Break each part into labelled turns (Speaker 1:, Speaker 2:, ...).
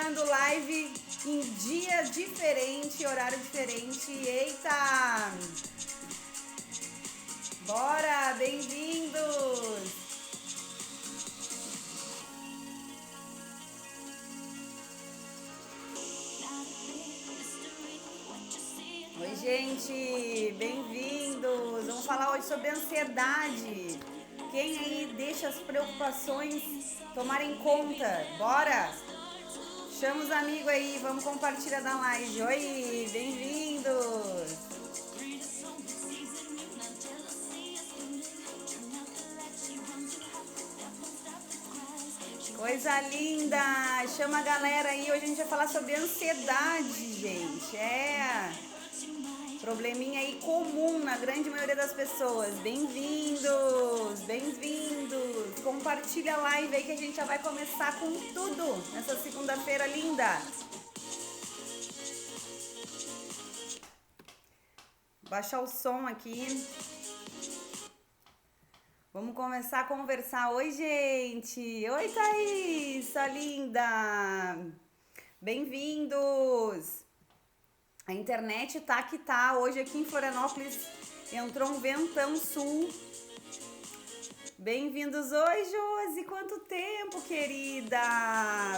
Speaker 1: começando live em dia diferente, horário diferente. Eita! Bora, bem-vindos! Oi, gente, bem-vindos! Vamos falar hoje sobre ansiedade. Quem aí deixa as preocupações tomarem conta? Bora! Chama os amigos aí, vamos compartilhar da live. Oi, bem-vindos! Coisa linda! Chama a galera aí, hoje a gente vai falar sobre ansiedade, gente. Probleminha aí comum na grande maioria das pessoas. Bem-vindos, bem-vindos. Compartilha a live aí que a gente já vai começar com tudo nessa segunda-feira linda. Baixar o som aqui. Vamos começar a conversar. Oi, gente. Oi, Thaís, sua linda. Bem-vindos. A internet tá que tá. Hoje aqui em Florianópolis entrou um ventão sul. Bem-vindos. Oi, Josi. Quanto tempo, querida.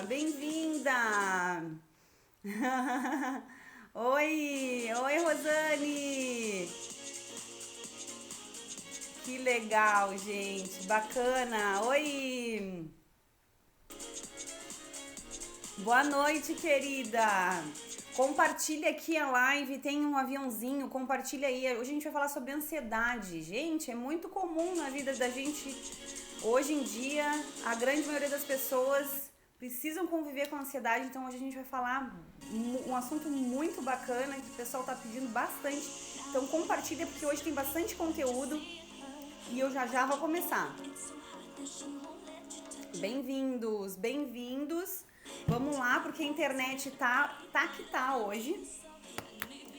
Speaker 1: Bem-vinda. Oi, Rosane. Que legal, gente. Bacana. Oi. Boa noite, querida. Compartilha aqui a live, tem um aviãozinho, compartilha aí. Hoje a gente vai falar sobre ansiedade. Gente, é muito comum na vida da gente. Hoje em dia, a grande maioria das pessoas precisam conviver com a ansiedade. Então hoje a gente vai falar um assunto muito bacana que o pessoal tá pedindo bastante. Então compartilha porque hoje tem bastante conteúdo e eu já vou começar. Bem-vindos, bem-vindos. Vamos lá, porque a internet tá que tá hoje.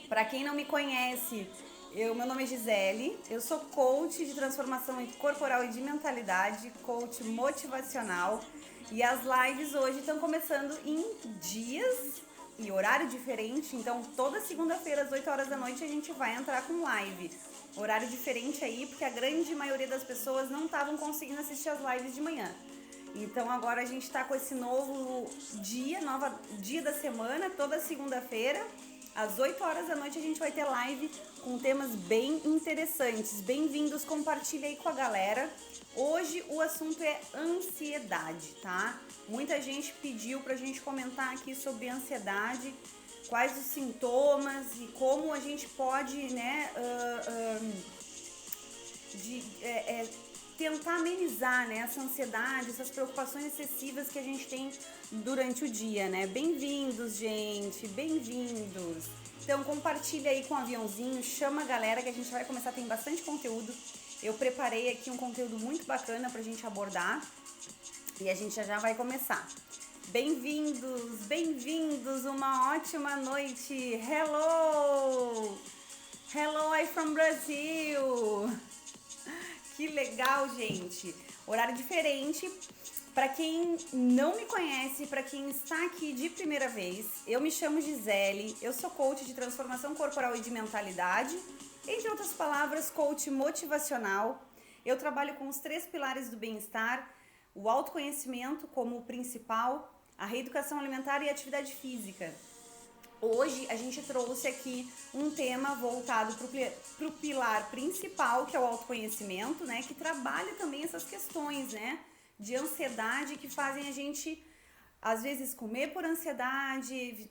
Speaker 1: Pra quem não me conhece, meu nome é Gisele, eu sou coach de transformação corporal e de mentalidade, coach motivacional. E as lives hoje estão começando em dias e horário diferente. Então, toda segunda-feira, às 8 horas da noite, a gente vai entrar com live. Horário diferente aí, porque a grande maioria das pessoas não estavam conseguindo assistir as lives de manhã. Então agora a gente tá com esse novo dia da semana, toda segunda-feira, às 8 horas da noite a gente vai ter live com temas bem interessantes. Bem-vindos, compartilha aí com a galera. Hoje o assunto é ansiedade, tá? Muita gente pediu pra gente comentar aqui sobre ansiedade, quais os sintomas e como a gente pode, né, tentar amenizar, né, essa ansiedade, essas preocupações excessivas que a gente tem durante o dia, né? Bem-vindos, gente, bem-vindos. Então compartilha aí com o aviãozinho, chama a galera que a gente vai começar, tem bastante conteúdo. Eu preparei aqui um conteúdo muito bacana pra gente abordar e a gente já vai começar. Bem-vindos, bem-vindos, uma ótima noite. Hello! Hello, I'm from Brazil! Que legal, gente. Horário diferente. Para quem não me conhece, para quem está aqui de primeira vez, eu me chamo Gisele, eu sou coach de transformação corporal e de mentalidade, entre outras palavras, coach motivacional. Eu trabalho com os 3 pilares do bem-estar, o autoconhecimento como o principal, a reeducação alimentar e a atividade física. Hoje a gente trouxe aqui um tema voltado para o pilar principal, que é o autoconhecimento, né? Que trabalha também essas questões, né? De ansiedade que fazem a gente, às vezes, comer por ansiedade,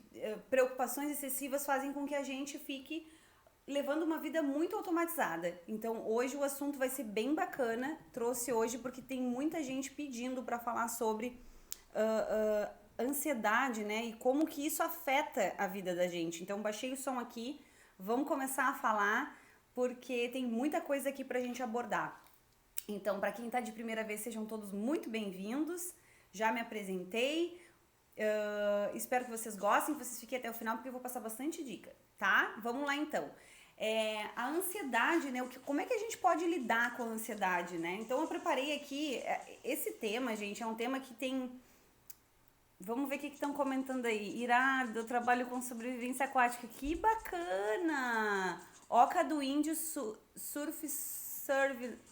Speaker 1: preocupações excessivas fazem com que a gente fique levando uma vida muito automatizada. Então hoje o assunto vai ser bem bacana, trouxe hoje porque tem muita gente pedindo para falar sobre ansiedade, né, e como que isso afeta a vida da gente. Então baixei o som aqui, vamos começar a falar, porque tem muita coisa aqui pra gente abordar. Então, para quem tá de primeira vez, sejam todos muito bem-vindos. Já me apresentei, espero que vocês gostem, que vocês fiquem até o final, porque eu vou passar bastante dica, tá? Vamos lá então. A ansiedade, né? Como é que a gente pode lidar com a ansiedade, né? Então eu preparei aqui esse tema, gente, é um tema que tem Vamos ver o que estão comentando aí. Irado, eu trabalho com sobrevivência aquática. Que bacana! Oca do Índio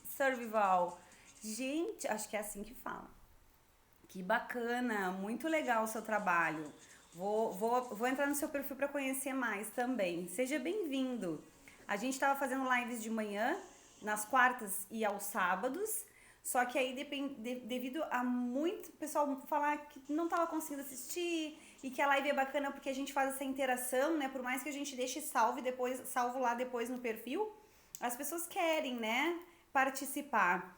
Speaker 1: Survival. Gente, acho que é assim que fala. Que bacana, muito legal o seu trabalho. Vou entrar no seu perfil para conhecer mais também. Seja bem-vindo. A gente estava fazendo lives de manhã, nas quartas e aos sábados. Só que aí, devido a muito pessoal falar que não estava conseguindo assistir e que a live é bacana porque a gente faz essa interação, né? Por mais que a gente deixe salvo lá depois no perfil, as pessoas querem, né? Participar.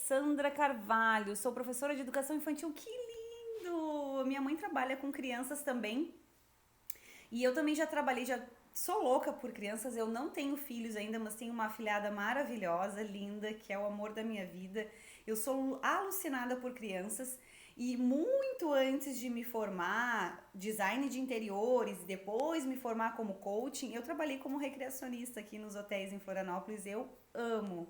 Speaker 1: Sandra Carvalho, sou professora de educação infantil. Que lindo! Minha mãe trabalha com crianças também. E eu também já trabalhei, já sou louca por crianças. Eu não tenho filhos ainda, mas tenho uma afilhada maravilhosa, linda, que é o amor da minha vida. Eu sou alucinada por crianças. E muito antes de me formar, design de interiores, depois me formar como coaching, eu trabalhei como recreacionista aqui nos hotéis em Florianópolis. Eu amo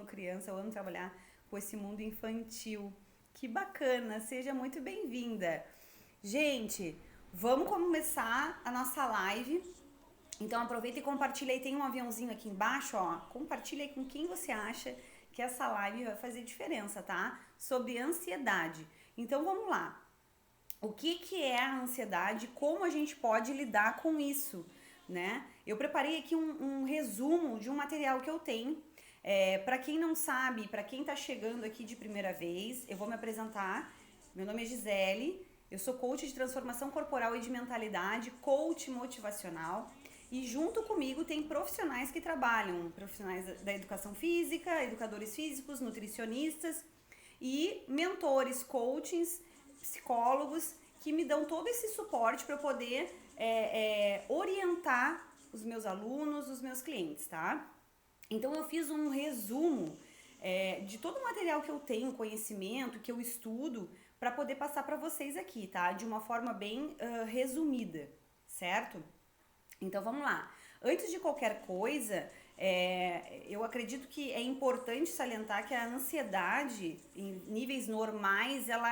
Speaker 1: criança, eu amo trabalhar com esse mundo infantil. Que bacana, seja muito bem-vinda. Gente, vamos começar a nossa live. Então aproveita e compartilha aí, tem um aviãozinho aqui embaixo, ó. Compartilha aí com quem você acha que essa live vai fazer diferença, tá? Sobre ansiedade. Então vamos lá. O que é a ansiedade? Como a gente pode lidar com isso, né? Eu preparei aqui um resumo de um material que eu tenho. Para quem não sabe, para quem tá chegando aqui de primeira vez, eu vou me apresentar. Meu nome é Gisele, eu sou coach de transformação corporal e de mentalidade, coach motivacional. E junto comigo tem profissionais que trabalham, profissionais da educação física, educadores físicos, nutricionistas e mentores, coachings, psicólogos que me dão todo esse suporte para eu poder orientar os meus alunos, os meus clientes, tá? Então eu fiz um resumo de todo o material que eu tenho, conhecimento, que eu estudo, para poder passar para vocês aqui, tá? De uma forma bem resumida, certo? Então vamos lá. Antes de qualquer coisa, eu acredito que é importante salientar que a ansiedade, em níveis normais, ela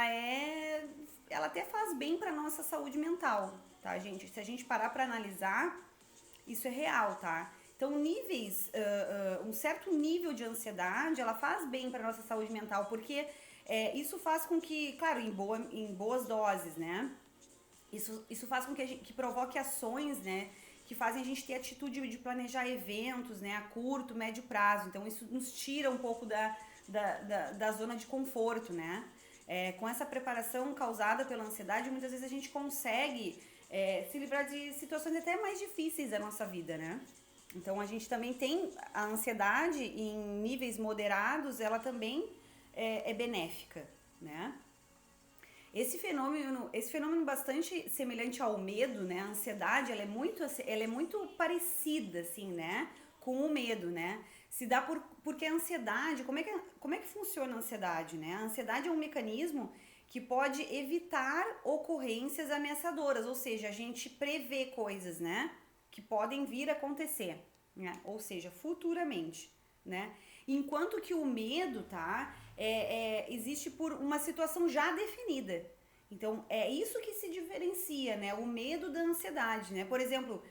Speaker 1: até faz bem para nossa saúde mental, tá, gente? Se a gente parar para analisar, isso é real, tá? Então, um certo nível de ansiedade, ela faz bem para nossa saúde mental, porque isso faz com que, claro, em boas doses, né? Isso faz com que provoque ações, né? Que fazem a gente ter atitude de planejar eventos, né? A curto, médio prazo. Então, isso nos tira um pouco da zona de conforto, né? Com essa preparação causada pela ansiedade, muitas vezes a gente consegue se livrar de situações até mais difíceis da nossa vida, né? Então, a gente também tem a ansiedade em níveis moderados, ela também é benéfica, né? Esse fenômeno bastante semelhante ao medo, né? A ansiedade, ela é muito parecida, assim, né? Com o medo, né? Se dá porque a ansiedade, como é que funciona a ansiedade, né? A ansiedade é um mecanismo que pode evitar ocorrências ameaçadoras, ou seja, a gente prevê coisas, né? Que podem vir a acontecer, né? Ou seja, futuramente, né? Enquanto que o medo, tá? Existe por uma situação já definida. Então, é isso que se diferencia, né? O medo da ansiedade, né? Por exemplo,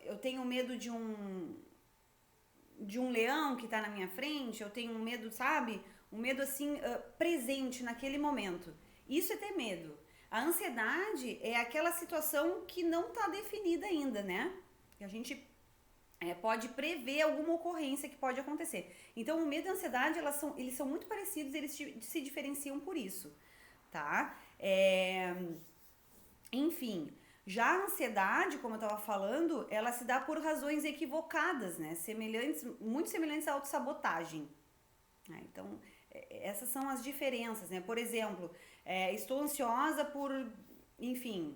Speaker 1: eu tenho medo de um leão que tá na minha frente, eu tenho um medo, sabe? Um medo, assim, presente naquele momento. Isso é ter medo. A ansiedade é aquela situação que não tá definida ainda, né? Que a gente pode prever alguma ocorrência que pode acontecer. Então, o medo e a ansiedade, eles são muito parecidos, eles se diferenciam por isso, tá? Enfim, já a ansiedade, como eu estava falando, ela se dá por razões equivocadas, né? Muito semelhantes à autossabotagem. Então, essas são as diferenças, né? Por exemplo, estou ansiosa enfim...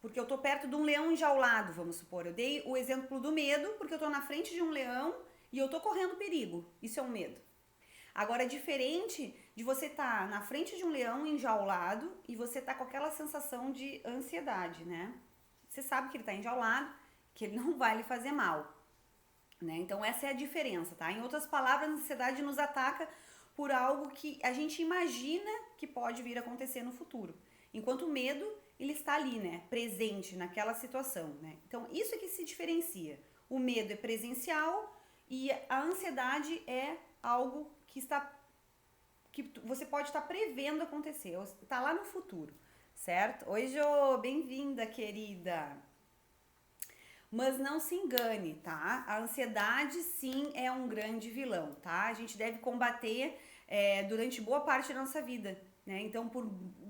Speaker 1: porque eu tô perto de um leão enjaulado, vamos supor. Eu dei o exemplo do medo, porque eu tô na frente de um leão e eu tô correndo perigo. Isso é um medo. Agora, é diferente de você estar na frente de um leão enjaulado e você tá com aquela sensação de ansiedade, né? Você sabe que ele tá enjaulado, que ele não vai lhe fazer mal, né? Então, essa é a diferença, tá? Em outras palavras, a ansiedade nos ataca por algo que a gente imagina que pode vir a acontecer no futuro. Enquanto o medo, ele está ali, né, presente naquela situação, né? Então, isso é que se diferencia. O medo é presencial e a ansiedade é algo que você pode estar prevendo acontecer, está lá no futuro, certo? Oi, Jô, bem-vinda, querida. Mas não se engane, tá? A ansiedade, sim, é um grande vilão, tá? A gente deve combater durante boa parte da nossa vida, né? Então, por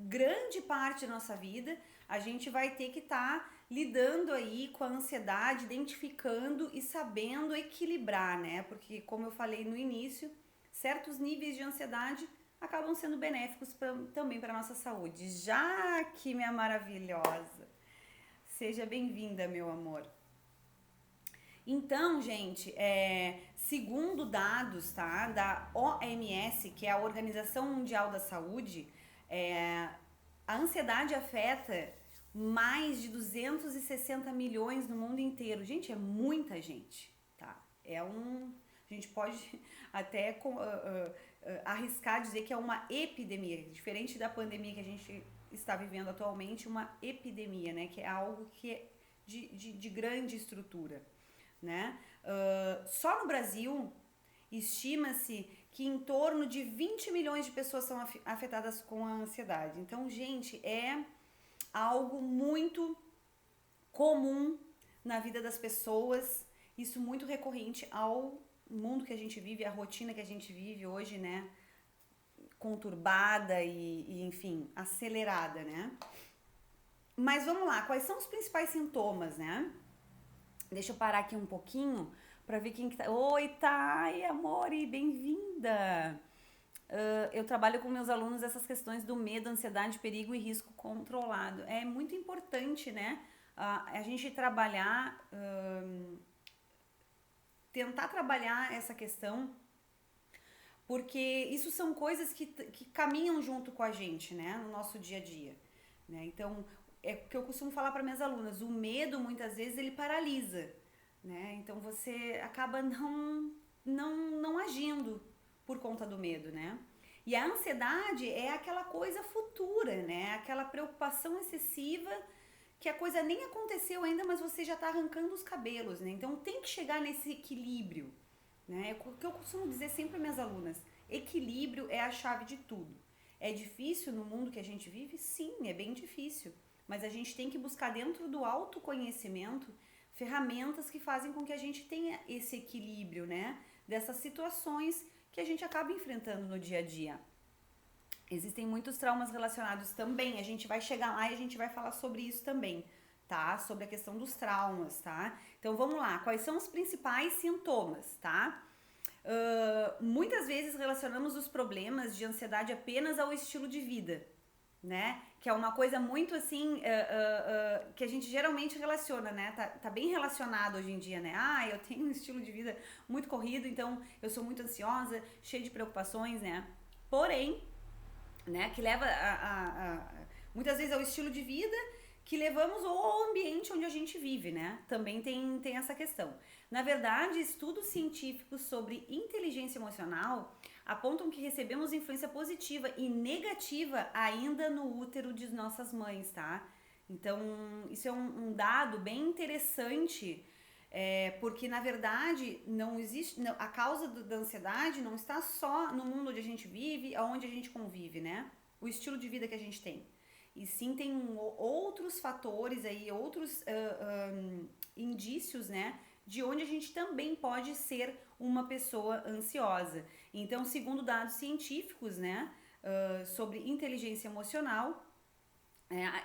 Speaker 1: grande parte da nossa vida, a gente vai ter que estar lidando aí com a ansiedade, identificando e sabendo equilibrar, né? Porque, como eu falei no início, certos níveis de ansiedade acabam sendo benéficos também para a nossa saúde. Jaque, minha maravilhosa, seja bem-vinda, meu amor. Então, gente, segundo dados, tá, da OMS, que é a Organização Mundial da Saúde, a ansiedade afeta mais de 260 milhões no mundo inteiro. Gente, é muita gente, tá? A gente pode até arriscar dizer que é uma epidemia, diferente da pandemia que a gente está vivendo atualmente, uma epidemia, né? Que é algo que é de grande estrutura, né? Só no Brasil, estima-se que em torno de 20 milhões de pessoas são afetadas com a ansiedade. Então, gente, é algo muito comum na vida das pessoas, isso muito recorrente ao mundo que a gente vive, a rotina que a gente vive hoje, né? Conturbada e enfim, acelerada, né? Mas vamos lá, quais são os principais sintomas, né? Deixa eu parar aqui um pouquinho para ver quem que tá. Oi, Thay, amor, e bem-vinda! Eu trabalho com meus alunos essas questões do medo, ansiedade, perigo e risco controlado. É muito importante, né? A gente tentar trabalhar essa questão, porque isso são coisas que caminham junto com a gente, né? No nosso dia a dia, né? Então, é o que eu costumo falar para minhas alunas, o medo muitas vezes ele paralisa, né? Então você acaba não agindo por conta do medo, né? E a ansiedade é aquela coisa futura, né? Aquela preocupação excessiva que a coisa nem aconteceu ainda, mas você já tá arrancando os cabelos, né? Então tem que chegar nesse equilíbrio, né? O que eu costumo dizer sempre para minhas alunas, equilíbrio é a chave de tudo. É difícil no mundo que a gente vive? Sim, é bem difícil. Mas a gente tem que buscar dentro do autoconhecimento ferramentas que fazem com que a gente tenha esse equilíbrio, né? Dessas situações que a gente acaba enfrentando no dia a dia. Existem muitos traumas relacionados também, a gente vai chegar lá e a gente vai falar sobre isso também, tá? Sobre a questão dos traumas, tá? Então vamos lá, quais são os principais sintomas, tá? Muitas vezes relacionamos os problemas de ansiedade apenas ao estilo de vida, né? Que é uma coisa muito assim, que a gente geralmente relaciona, né? Tá bem relacionado hoje em dia, né? Eu tenho um estilo de vida muito corrido, então eu sou muito ansiosa, cheia de preocupações, né? Porém, né? Que leva muitas vezes ao estilo de vida que levamos ou ao ambiente onde a gente vive, né? Também tem essa questão. Na verdade, estudos científicos sobre inteligência emocional apontam que recebemos influência positiva e negativa ainda no útero de nossas mães, tá? Então, isso é um dado bem interessante, porque na verdade não existe, a causa da ansiedade não está só no mundo onde a gente vive, aonde a gente convive, né? O estilo de vida que a gente tem. E sim tem outros fatores aí, outros indícios, né? De onde a gente também pode ser uma pessoa ansiosa. Então, segundo dados científicos, né, sobre inteligência emocional,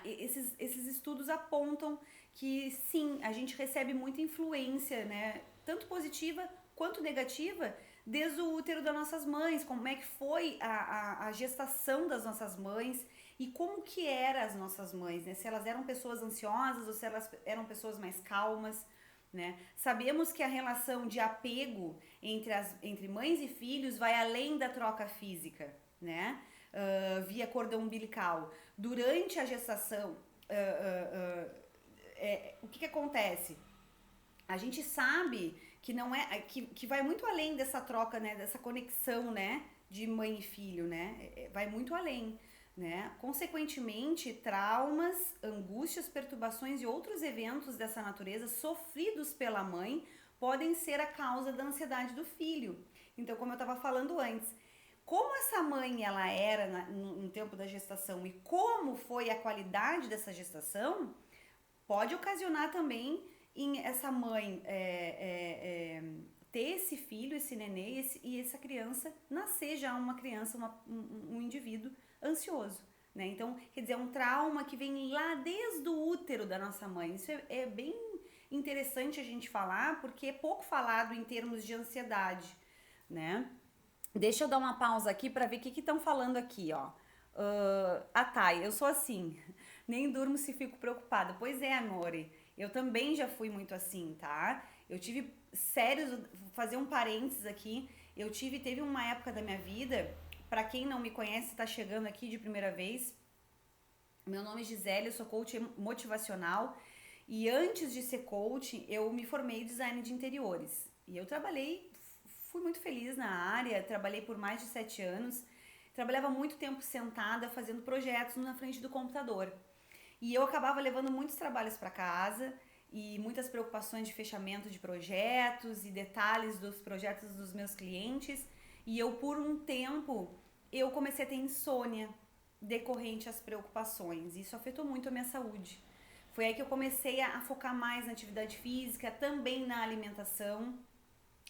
Speaker 1: esses estudos apontam que sim, a gente recebe muita influência, né, tanto positiva quanto negativa, desde o útero das nossas mães, como é que foi a gestação das nossas mães e como que eram as nossas mães, né, se elas eram pessoas ansiosas ou se elas eram pessoas mais calmas, né? Sabemos que a relação de apego entre mães e filhos vai além da troca física, né? Via cordão umbilical. Durante a gestação, o que acontece? A gente sabe que não é que vai muito além dessa troca, né? Dessa conexão, né? de mãe e filho, né? Vai muito além, né? Consequentemente, traumas, angústias, perturbações e outros eventos dessa natureza sofridos pela mãe podem ser a causa da ansiedade do filho. Então, como eu estava falando antes, como essa mãe ela era no tempo da gestação e como foi a qualidade dessa gestação, pode ocasionar também em essa mãe ter esse filho, esse nenê e essa criança nascer já uma criança, um indivíduo ansioso. Né? Então, quer dizer, é um trauma que vem lá desde o útero da nossa mãe. Isso é bem interessante a gente falar, porque é pouco falado em termos de ansiedade, né? Deixa eu dar uma pausa aqui para ver o que estão falando aqui, ó. Thay, eu sou assim, nem durmo se fico preocupada. Pois é, amore, eu também já fui muito assim, tá? Eu tive sérios, vou fazer um parênteses aqui, teve uma época da minha vida, para quem não me conhece, tá chegando aqui de primeira vez, meu nome é Gisele, eu sou coach motivacional e antes de ser coach, eu me formei em design de interiores e eu fui muito feliz na área, trabalhei por mais de 7 anos, trabalhava muito tempo sentada fazendo projetos na frente do computador. E eu acabava levando muitos trabalhos para casa e muitas preocupações de fechamento de projetos e detalhes dos projetos dos meus clientes. E eu, por um tempo, eu comecei a ter insônia decorrente às preocupações. Isso afetou muito a minha saúde. Foi aí que eu comecei a focar mais na atividade física, também na alimentação,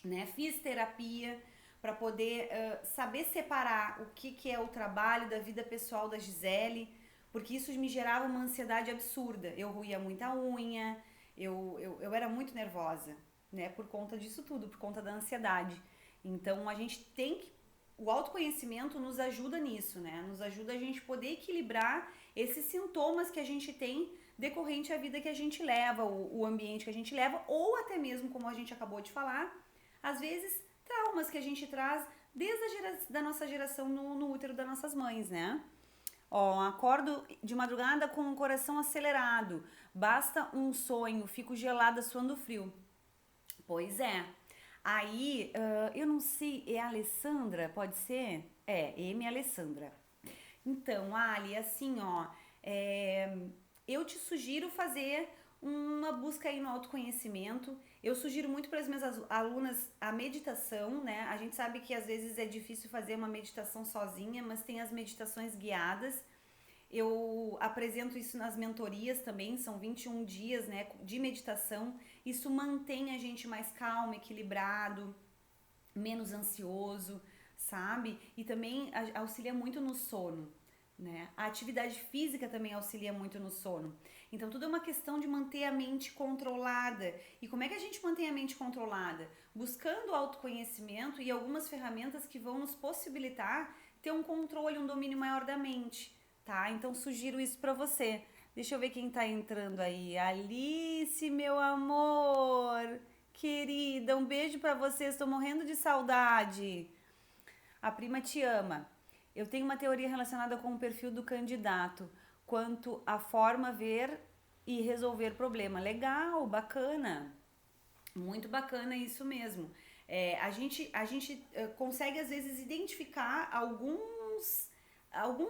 Speaker 1: né? Fiz terapia para poder saber separar o que é o trabalho da vida pessoal da Gisele, porque isso me gerava uma ansiedade absurda. Eu roía muita unha, eu era muito nervosa, né? Por conta disso tudo, por conta da ansiedade. Então a gente tem que. O autoconhecimento nos ajuda nisso, né? Nos ajuda a gente poder equilibrar esses sintomas que a gente tem decorrente à vida que a gente leva, o ambiente que a gente leva, ou até mesmo, como a gente acabou de falar, às vezes traumas que a gente traz desde da nossa geração no útero das nossas mães, né? Ó, acordo de madrugada com o coração acelerado, basta um sonho, fico gelada suando frio. Pois é. Aí, eu não sei, é a Alessandra, pode ser? M. Alessandra. Então, Ali, assim, ó, eu te sugiro fazer uma busca aí no autoconhecimento. Eu sugiro muito para as minhas alunas a meditação, né? A gente sabe que às vezes é difícil fazer uma meditação sozinha, mas tem as meditações guiadas. Eu apresento isso nas mentorias também, são 21 dias, né, de meditação. Isso mantém a gente mais calmo, equilibrado, menos ansioso, sabe? E também auxilia muito no sono, né? A atividade física também auxilia muito no sono. Então tudo é uma questão de manter a mente controlada. E como é que a gente mantém a mente controlada? Buscando autoconhecimento e algumas ferramentas que vão nos possibilitar ter um controle, um domínio maior da mente, tá? Então sugiro isso pra você. Deixa eu ver quem tá entrando aí. Alice, meu amor, querida, um beijo pra você. Estou morrendo de saudade. A prima te ama. Eu tenho uma teoria relacionada com o perfil do candidato, quanto à forma ver e resolver problema. Legal, bacana. Muito bacana isso mesmo. A gente consegue às vezes identificar alguns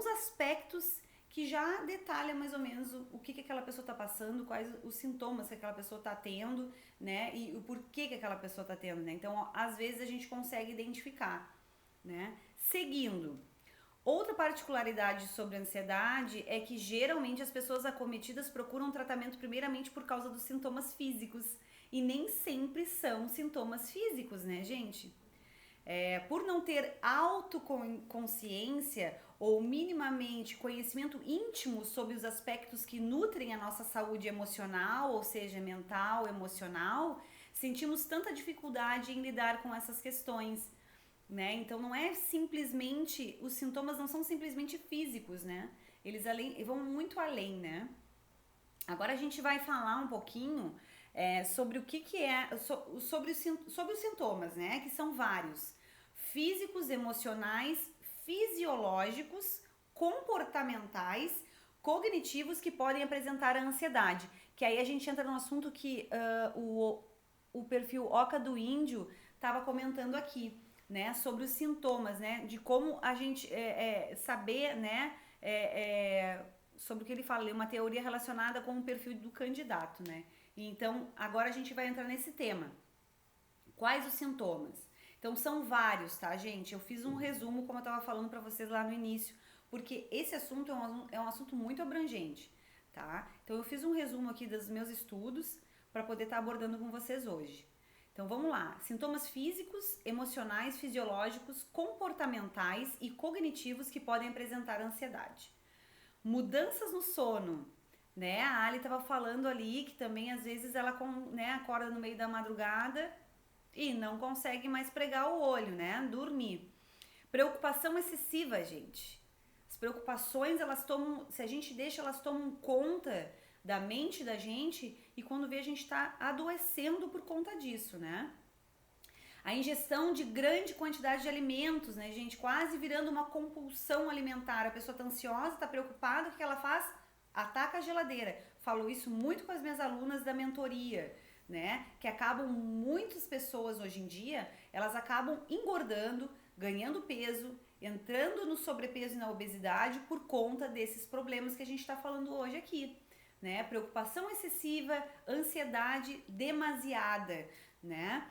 Speaker 1: aspectos que já detalha mais ou menos o que aquela pessoa está passando, quais os sintomas que aquela pessoa está tendo, né? E o porquê que aquela pessoa está tendo, né? Então, às vezes a gente consegue identificar, né? Seguindo. Outra particularidade sobre a ansiedade é que geralmente as pessoas acometidas procuram tratamento primeiramente por causa dos sintomas físicos e nem sempre são sintomas físicos, né, gente? Por não ter autoconsciência ou minimamente conhecimento íntimo sobre os aspectos que nutrem a nossa saúde emocional, ou seja, mental, emocional, sentimos tanta dificuldade em lidar com essas questões, né? Então não é simplesmente, os sintomas não são simplesmente físicos, né? Eles vão muito além, né? Agora a gente vai falar um pouquinho sobre o que é, sobre os sintomas, né? Que são vários: físicos, emocionais, fisiológicos, comportamentais, cognitivos que podem apresentar a ansiedade. Que aí a gente entra no assunto que o perfil Oca do Índio estava comentando aqui. né, sobre os sintomas, né, de como a gente saber, né, sobre o que ele fala, uma teoria relacionada com o perfil do candidato, né. Então, agora a gente vai entrar nesse tema. Quais os sintomas? Então, são vários, tá, gente? Eu fiz um resumo, como eu estava falando para vocês lá no início, porque esse assunto é um assunto muito abrangente, tá? Então, eu fiz um resumo aqui dos meus estudos para poder estar abordando com vocês hoje. Então, vamos lá. Sintomas físicos, emocionais, fisiológicos, comportamentais e cognitivos que podem apresentar ansiedade. Mudanças no sono, né? A Ali estava falando ali que também às vezes ela, né, acorda no meio da madrugada e não consegue mais pregar o olho, né? Dormir. Preocupação excessiva, gente. As preocupações, elas tomam, se a gente deixa, elas tomam conta da mente da gente e quando vê a gente tá adoecendo por conta disso, né? A ingestão de grande quantidade de alimentos, né, gente? Quase virando uma compulsão alimentar. A pessoa tá ansiosa, tá preocupada, o que ela faz? Ataca a geladeira. Falo isso muito com as minhas alunas da mentoria, né? Que acabam, muitas pessoas hoje em dia, elas acabam engordando, ganhando peso, entrando no sobrepeso e na obesidade por conta desses problemas que a gente está falando hoje aqui, né? Preocupação excessiva, ansiedade demasiada, né?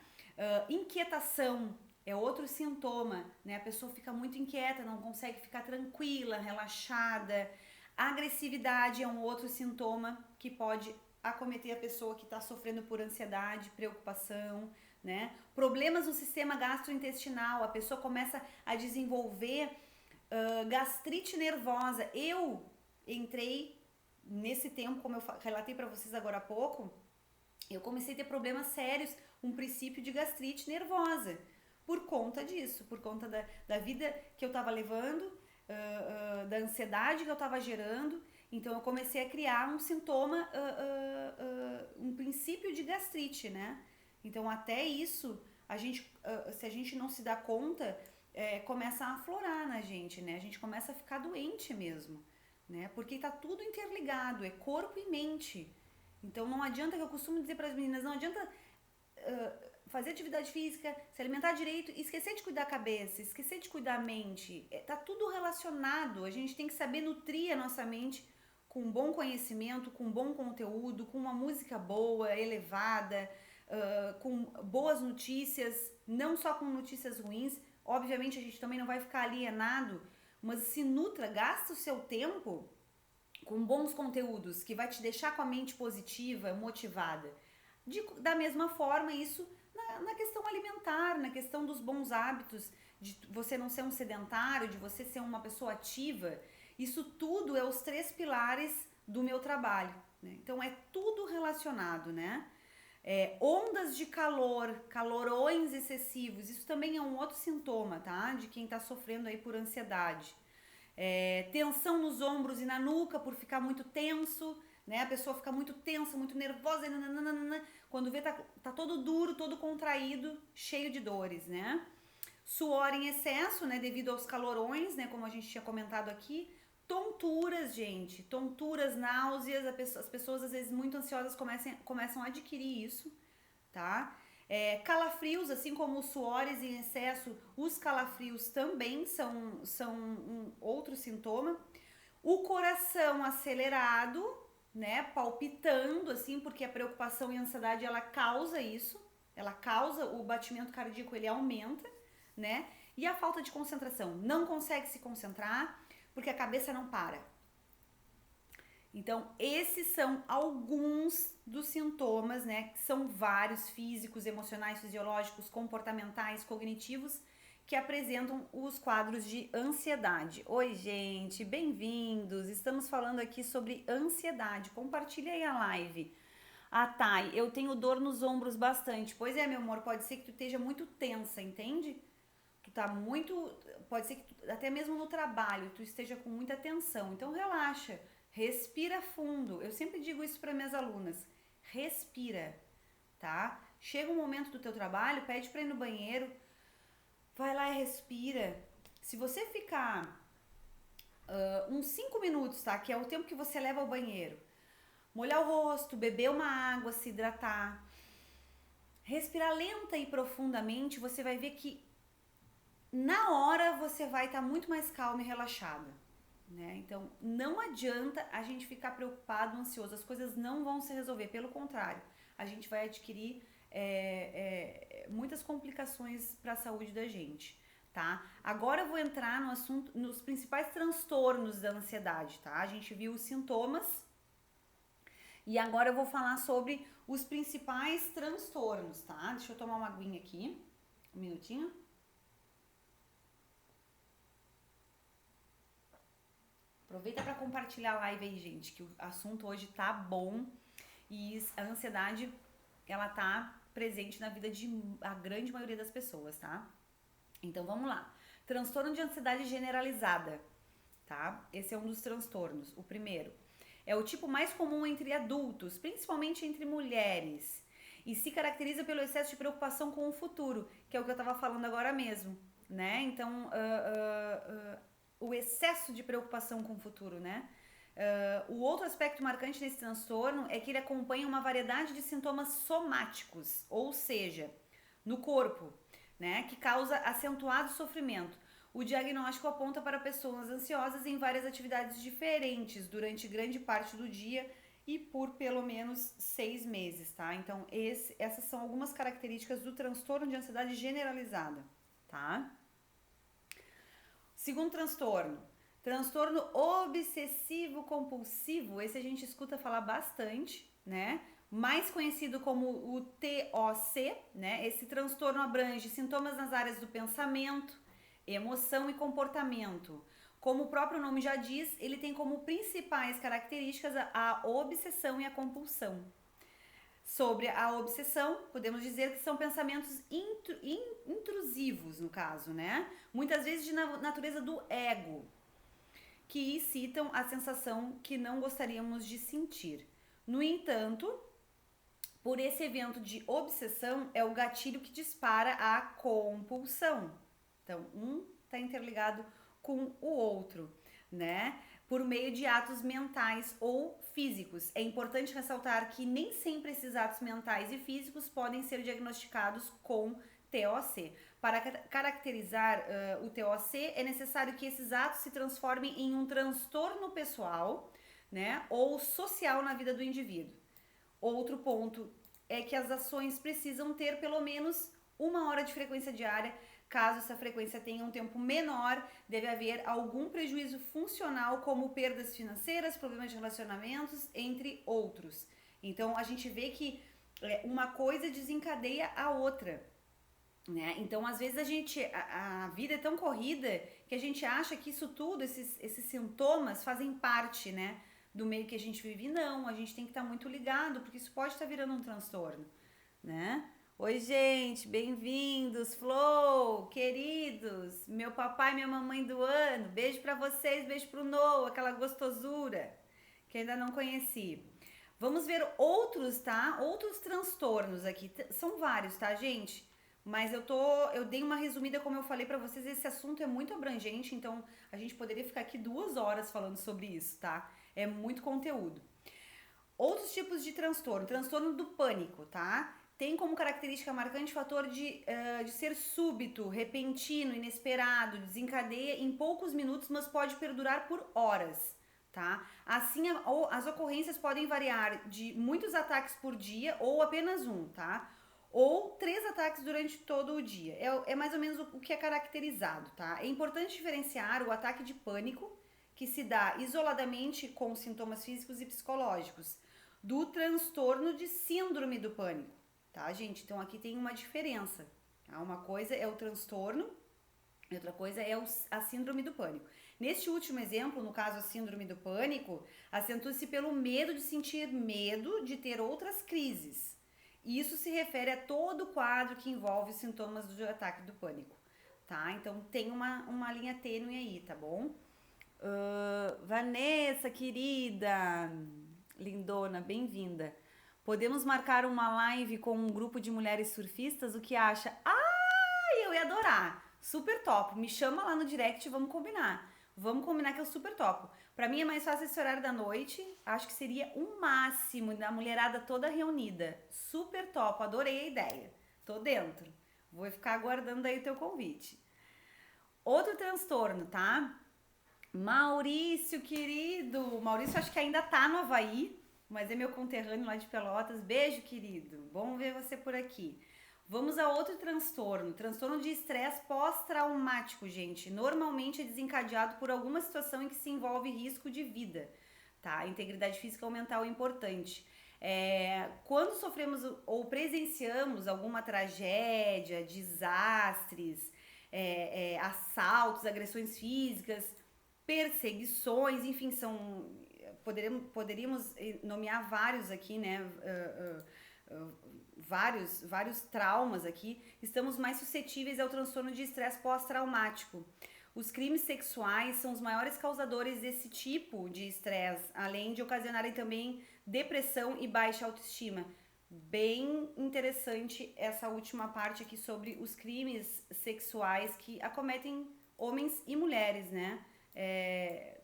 Speaker 1: Inquietação é outro sintoma, né? A pessoa fica muito inquieta, não consegue ficar tranquila, relaxada. Agressividade é um outro sintoma que pode acometer a pessoa que está sofrendo por ansiedade, preocupação, né? Problemas no sistema gastrointestinal, a pessoa começa a desenvolver gastrite nervosa. Eu entrei nesse tempo, como eu relatei para vocês agora há pouco, eu comecei a ter problemas sérios, um princípio de gastrite nervosa, por conta disso, por conta da vida que eu estava levando, da ansiedade que eu estava gerando. Então eu comecei a criar um sintoma, um princípio de gastrite, né? Então até isso, a gente, se a gente não se dá conta, começa a aflorar na gente, né? A gente começa a ficar doente mesmo, né? Porque tá tudo interligado, é corpo e mente. Então não adianta, que eu costumo dizer para as meninas, não adianta fazer atividade física, se alimentar direito e esquecer de cuidar da cabeça, esquecer de cuidar da mente. Tá tudo relacionado, a gente tem que saber nutrir a nossa mente com bom conhecimento, com bom conteúdo, com uma música boa, elevada, com boas notícias, não só com notícias ruins. Obviamente a gente também não vai ficar alienado, mas se nutra, gasta o seu tempo com bons conteúdos, que vai te deixar com a mente positiva, motivada. Da mesma forma, isso na questão alimentar, na questão dos bons hábitos, de você não ser um sedentário, de você ser uma pessoa ativa. Isso tudo é os 3 pilares do meu trabalho, né? Então é tudo relacionado, né? Ondas de calor, calorões excessivos, isso também é um outro sintoma, tá? De quem tá sofrendo aí por ansiedade. Tensão nos ombros e na nuca por ficar muito tenso, né? A pessoa fica muito tensa, muito nervosa, quando vê tá todo duro, todo contraído, cheio de dores, né? Suor em excesso, né? Devido aos calorões, né? Como a gente tinha comentado aqui. Tonturas, gente, tonturas, náuseas, as pessoas às vezes muito ansiosas começam a adquirir isso, tá? Calafrios, assim como os suores em excesso, os calafrios também são um outro sintoma. O coração acelerado, né, palpitando, assim, porque a preocupação e a ansiedade, ela causa isso, ela causa, o batimento cardíaco, ele aumenta, né, e a falta de concentração, não consegue se concentrar, porque a cabeça não para. Então, esses são alguns dos sintomas, né, que são vários, físicos, emocionais, fisiológicos, comportamentais, cognitivos, que apresentam os quadros de ansiedade. Oi, gente, bem-vindos! Estamos falando aqui sobre ansiedade. Compartilha aí a live. Thay, eu tenho dor nos ombros bastante. Pois é, meu amor, pode ser que tu esteja muito tensa, entende? Tu tá muito... Pode ser que até mesmo no trabalho tu esteja com muita tensão. Então, relaxa, respira fundo. Eu sempre digo isso para minhas alunas. Respira, tá? Chega um momento do teu trabalho, pede para ir no banheiro, vai lá e respira. Se você ficar uns 5 minutos, tá? Que é o tempo que você leva ao banheiro. Molhar o rosto, beber uma água, se hidratar. Respirar lenta e profundamente, você vai ver que na hora você vai estar muito mais calma e relaxada, né? Então, não adianta a gente ficar preocupado, ansioso, as coisas não vão se resolver, pelo contrário, a gente vai adquirir muitas complicações para a saúde da gente, tá? Agora eu vou entrar no assunto, nos principais transtornos da ansiedade, tá? A gente viu os sintomas e agora eu vou falar sobre os principais transtornos, tá? Deixa eu tomar uma aguinha aqui, um minutinho. Aproveita para compartilhar a live aí, gente, que o assunto hoje tá bom e a ansiedade, ela tá presente na vida de a grande maioria das pessoas, tá? Então vamos lá. Transtorno de ansiedade generalizada, tá? Esse é um dos transtornos. O primeiro é o tipo mais comum entre adultos, principalmente entre mulheres, e se caracteriza pelo excesso de preocupação com o futuro, que é o que eu tava falando agora mesmo, né? Então, o excesso de preocupação com o futuro, né? O outro aspecto marcante nesse transtorno é que ele acompanha uma variedade de sintomas somáticos, ou seja, no corpo, né, que causa acentuado sofrimento. O diagnóstico aponta para pessoas ansiosas em várias atividades diferentes durante grande parte do dia e por pelo menos 6 meses, tá? Então, essas são algumas características do transtorno de ansiedade generalizada, tá? Segundo transtorno, transtorno obsessivo compulsivo, esse a gente escuta falar bastante, né? Mais conhecido como o TOC, né? Esse transtorno abrange sintomas nas áreas do pensamento, emoção e comportamento. Como o próprio nome já diz, ele tem como principais características a obsessão e a compulsão. Sobre a obsessão, podemos dizer que são pensamentos intrusivos, no caso, né? Muitas vezes de natureza do ego, que incitam a sensação que não gostaríamos de sentir. No entanto, por esse evento de obsessão, é o gatilho que dispara a compulsão. Então, um está interligado com o outro, né? Por meio de atos mentais ou físicos. É importante ressaltar que nem sempre esses atos mentais e físicos podem ser diagnosticados com TOC. Para caracterizar o TOC, é necessário que esses atos se transformem em um transtorno pessoal, né, ou social na vida do indivíduo. Outro ponto é que as ações precisam ter pelo menos 1 hora de frequência diária. Caso essa frequência tenha um tempo menor, deve haver algum prejuízo funcional, como perdas financeiras, problemas de relacionamentos, entre outros. Então, a gente vê que uma coisa desencadeia a outra, né? Então, às vezes, a vida é tão corrida que a gente acha que isso tudo, esses sintomas, fazem parte, né, do meio que a gente vive. Não, a gente tem que estar muito ligado, porque isso pode estar virando um transtorno, né? Oi, gente, bem-vindos, Flow, queridos, meu papai e minha mamãe do ano, beijo pra vocês, beijo pro Noah, aquela gostosura que ainda não conheci. Vamos ver outros, tá? Outros transtornos aqui, são vários, tá, gente? Mas eu dei uma resumida, como eu falei pra vocês, esse assunto é muito abrangente, então a gente poderia ficar aqui 2 horas falando sobre isso, tá? É muito conteúdo. Outros tipos de transtorno, transtorno do pânico, tá? Tem como característica marcante o fator de ser súbito, repentino, inesperado, desencadeia em poucos minutos, mas pode perdurar por horas, tá? Assim, as ocorrências podem variar de muitos ataques por dia ou apenas um, tá? Ou 3 ataques durante todo o dia. É mais ou menos o que é caracterizado, tá? É importante diferenciar o ataque de pânico, que se dá isoladamente com sintomas físicos e psicológicos, do transtorno de síndrome do pânico, tá, gente? Então aqui tem uma diferença, tá? Uma coisa é o transtorno e outra coisa é a síndrome do pânico. Neste último exemplo, no caso a síndrome do pânico, acentua-se pelo medo de sentir medo de ter outras crises. E isso se refere a todo o quadro que envolve os sintomas do ataque do pânico, tá? Então tem uma linha tênue aí, tá bom? Vanessa, querida, lindona, bem-vinda. Podemos marcar uma live com um grupo de mulheres surfistas? O que acha? Eu ia adorar. Super top. Me chama lá no direct e vamos combinar. Vamos combinar que eu super topo. Pra mim é mais fácil esse horário da noite. Acho que seria o máximo da mulherada toda reunida. Super top. Adorei a ideia. Tô dentro. Vou ficar aguardando aí o teu convite. Outro transtorno, tá? Maurício, querido. Maurício acho que ainda tá no Havaí, mas é meu conterrâneo lá de Pelotas. Beijo, querido. Bom ver você por aqui. Vamos a outro transtorno. Transtorno de estresse pós-traumático, gente. Normalmente é desencadeado por alguma situação em que se envolve risco de vida, tá? Integridade física ou mental é importante. Quando sofremos ou presenciamos alguma tragédia, desastres, assaltos, agressões físicas, perseguições, enfim, poderíamos nomear vários aqui, né? Vários traumas aqui, estamos mais suscetíveis ao transtorno de estresse pós-traumático. Os crimes sexuais são os maiores causadores desse tipo de estresse, além de ocasionarem também depressão e baixa autoestima. Bem interessante essa última parte aqui sobre os crimes sexuais que acometem homens e mulheres, né?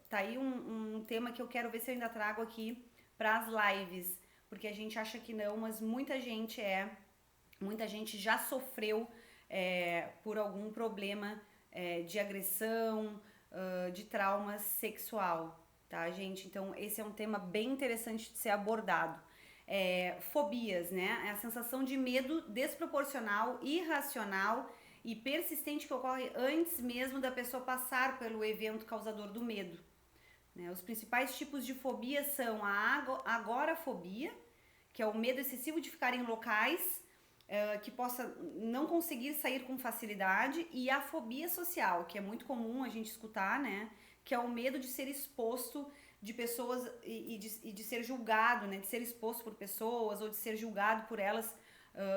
Speaker 1: Tá aí um tema que eu quero ver se eu ainda trago aqui para as lives, porque a gente acha que não, mas muita gente já sofreu por algum problema de agressão, de trauma sexual, tá, gente? Então esse é um tema bem interessante de ser abordado. Fobias, né? É a sensação de medo desproporcional, irracional e persistente que ocorre antes mesmo da pessoa passar pelo evento causador do medo. Né? Os principais tipos de fobia são a agorafobia, que é o medo excessivo de ficar em locais que possa não conseguir sair com facilidade, e a fobia social, que é muito comum a gente escutar, né? Que é o medo de ser exposto de pessoas e de ser julgado, né? De ser exposto por pessoas ou de ser julgado por elas,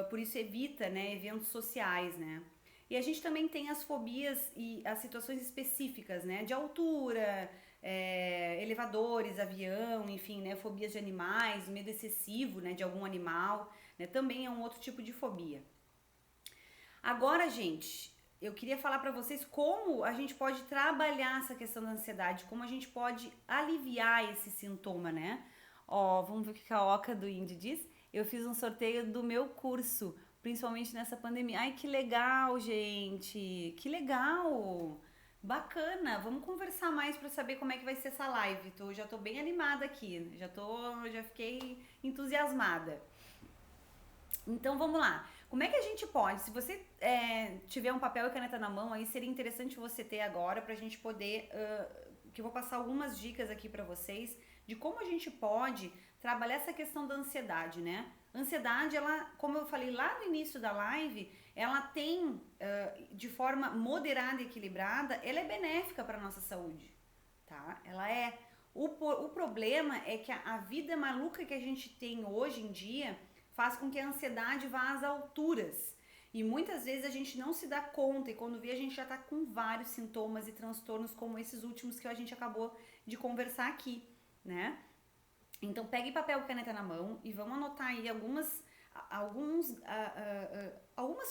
Speaker 1: por isso evita, né, eventos sociais, né? E a gente também tem as fobias e as situações específicas, né? De altura, elevadores, avião, enfim, né? Fobias de animais, medo excessivo, né? De algum animal, né? Também é um outro tipo de fobia. Agora, gente, eu queria falar para vocês como a gente pode trabalhar essa questão da ansiedade, como a gente pode aliviar esse sintoma, né? Ó, vamos ver o que a Oca do Indy diz. Eu fiz um sorteio do meu curso, principalmente nessa pandemia. Ai, que legal, gente! Que legal! Bacana! Vamos conversar mais para saber como é que vai ser essa live. Já tô bem animada aqui, já fiquei entusiasmada. Então vamos lá. Como é que a gente pode, se você tiver um papel e caneta na mão, aí seria interessante você ter agora pra gente poder, que eu vou passar algumas dicas aqui pra vocês de como a gente pode trabalhar essa questão da ansiedade, né? Ansiedade, ela, como eu falei lá no início da live, ela tem, de forma moderada e equilibrada, ela é benéfica para nossa saúde, tá? Ela é. O problema é que a vida maluca que a gente tem hoje em dia faz com que a ansiedade vá às alturas. E muitas vezes a gente não se dá conta e quando vê a gente já tá com vários sintomas e transtornos como esses últimos que a gente acabou de conversar aqui, né? Então pegue papel e caneta na mão e vamos anotar aí algumas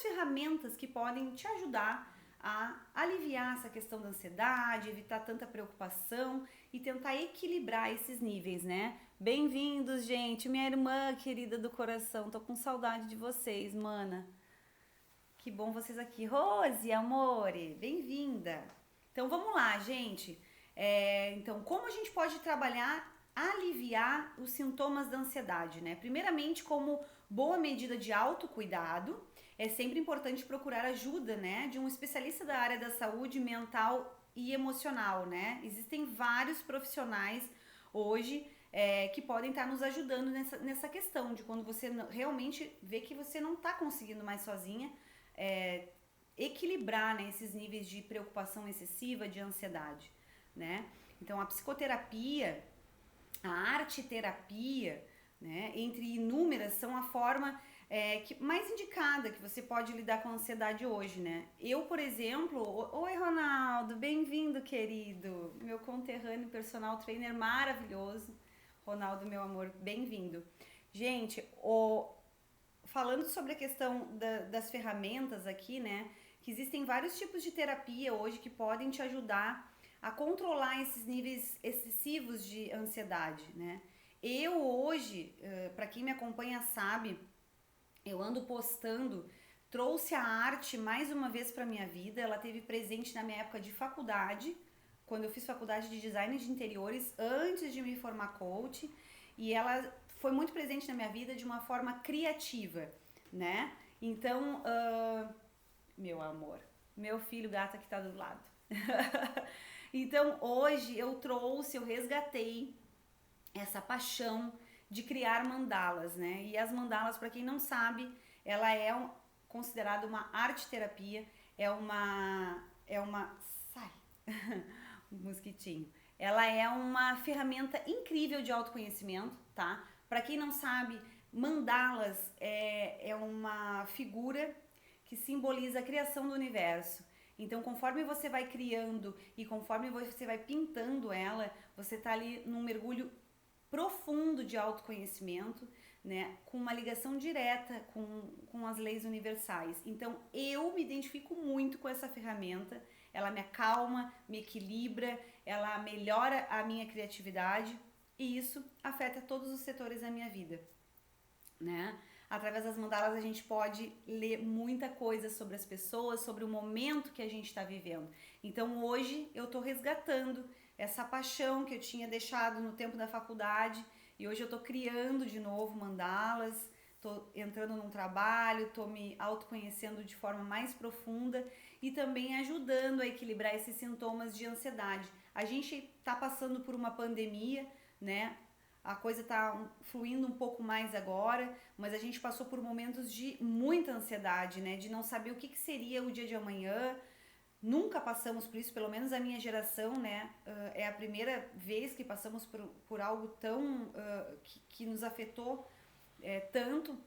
Speaker 1: ferramentas que podem te ajudar a aliviar essa questão da ansiedade, evitar tanta preocupação e tentar equilibrar esses níveis, né? Bem-vindos, gente, minha irmã querida do coração, tô com saudade de vocês, mana. Que bom vocês aqui. Rose, amore, bem-vinda. Então vamos lá, gente. Então, como a gente pode aliviar os sintomas da ansiedade, né? Primeiramente, como boa medida de autocuidado, é sempre importante procurar ajuda, né, de um especialista da área da saúde mental e emocional, né? Existem vários profissionais hoje que podem estar nos ajudando nessa questão de quando você realmente vê que você não está conseguindo mais sozinha equilibrar, né, esses níveis de preocupação excessiva, de ansiedade, né? Então, a psicoterapia, a arte-terapia, né, entre inúmeras, são a forma mais indicada que você pode lidar com a ansiedade hoje, né? Eu, por exemplo... Oi, Ronaldo, bem-vindo, querido. Meu conterrâneo personal trainer maravilhoso. Ronaldo, meu amor, bem-vindo. Gente, falando sobre a questão das ferramentas aqui, né? Que existem vários tipos de terapia hoje que podem te ajudar a controlar esses níveis excessivos de ansiedade, né? Eu hoje, para quem me acompanha sabe, eu ando postando trouxe a arte mais uma vez para minha vida. Ela teve presente na minha época de faculdade, quando eu fiz faculdade de design de interiores, antes de me formar coach, e ela foi muito presente na minha vida de uma forma criativa, né? Então, meu amor, meu filho gato que tá do lado. Então, hoje eu resgatei essa paixão de criar mandalas, né? E as mandalas, para quem não sabe, ela é considerada uma arte terapia, sai, um mosquitinho. Ela é uma ferramenta incrível de autoconhecimento, tá? Para quem não sabe, mandalas é uma figura que simboliza a criação do universo. Então, conforme você vai criando e conforme você vai pintando ela, você tá ali num mergulho profundo de autoconhecimento, né, com uma ligação direta com as leis universais. Então, eu me identifico muito com essa ferramenta, ela me acalma, me equilibra, ela melhora a minha criatividade e isso afeta todos os setores da minha vida, né? Através das mandalas a gente pode ler muita coisa sobre as pessoas, sobre o momento que a gente está vivendo. Então hoje eu estou resgatando essa paixão que eu tinha deixado no tempo da faculdade e hoje eu estou criando de novo mandalas, estou entrando num trabalho, estou me autoconhecendo de forma mais profunda e também ajudando a equilibrar esses sintomas de ansiedade. A gente está passando por uma pandemia, né? A coisa está fluindo um pouco mais agora, mas a gente passou por momentos de muita ansiedade, né? De não saber o que seria o dia de amanhã. Nunca passamos por isso, pelo menos a minha geração, né? É a primeira vez que passamos por algo tão que nos afetou tanto.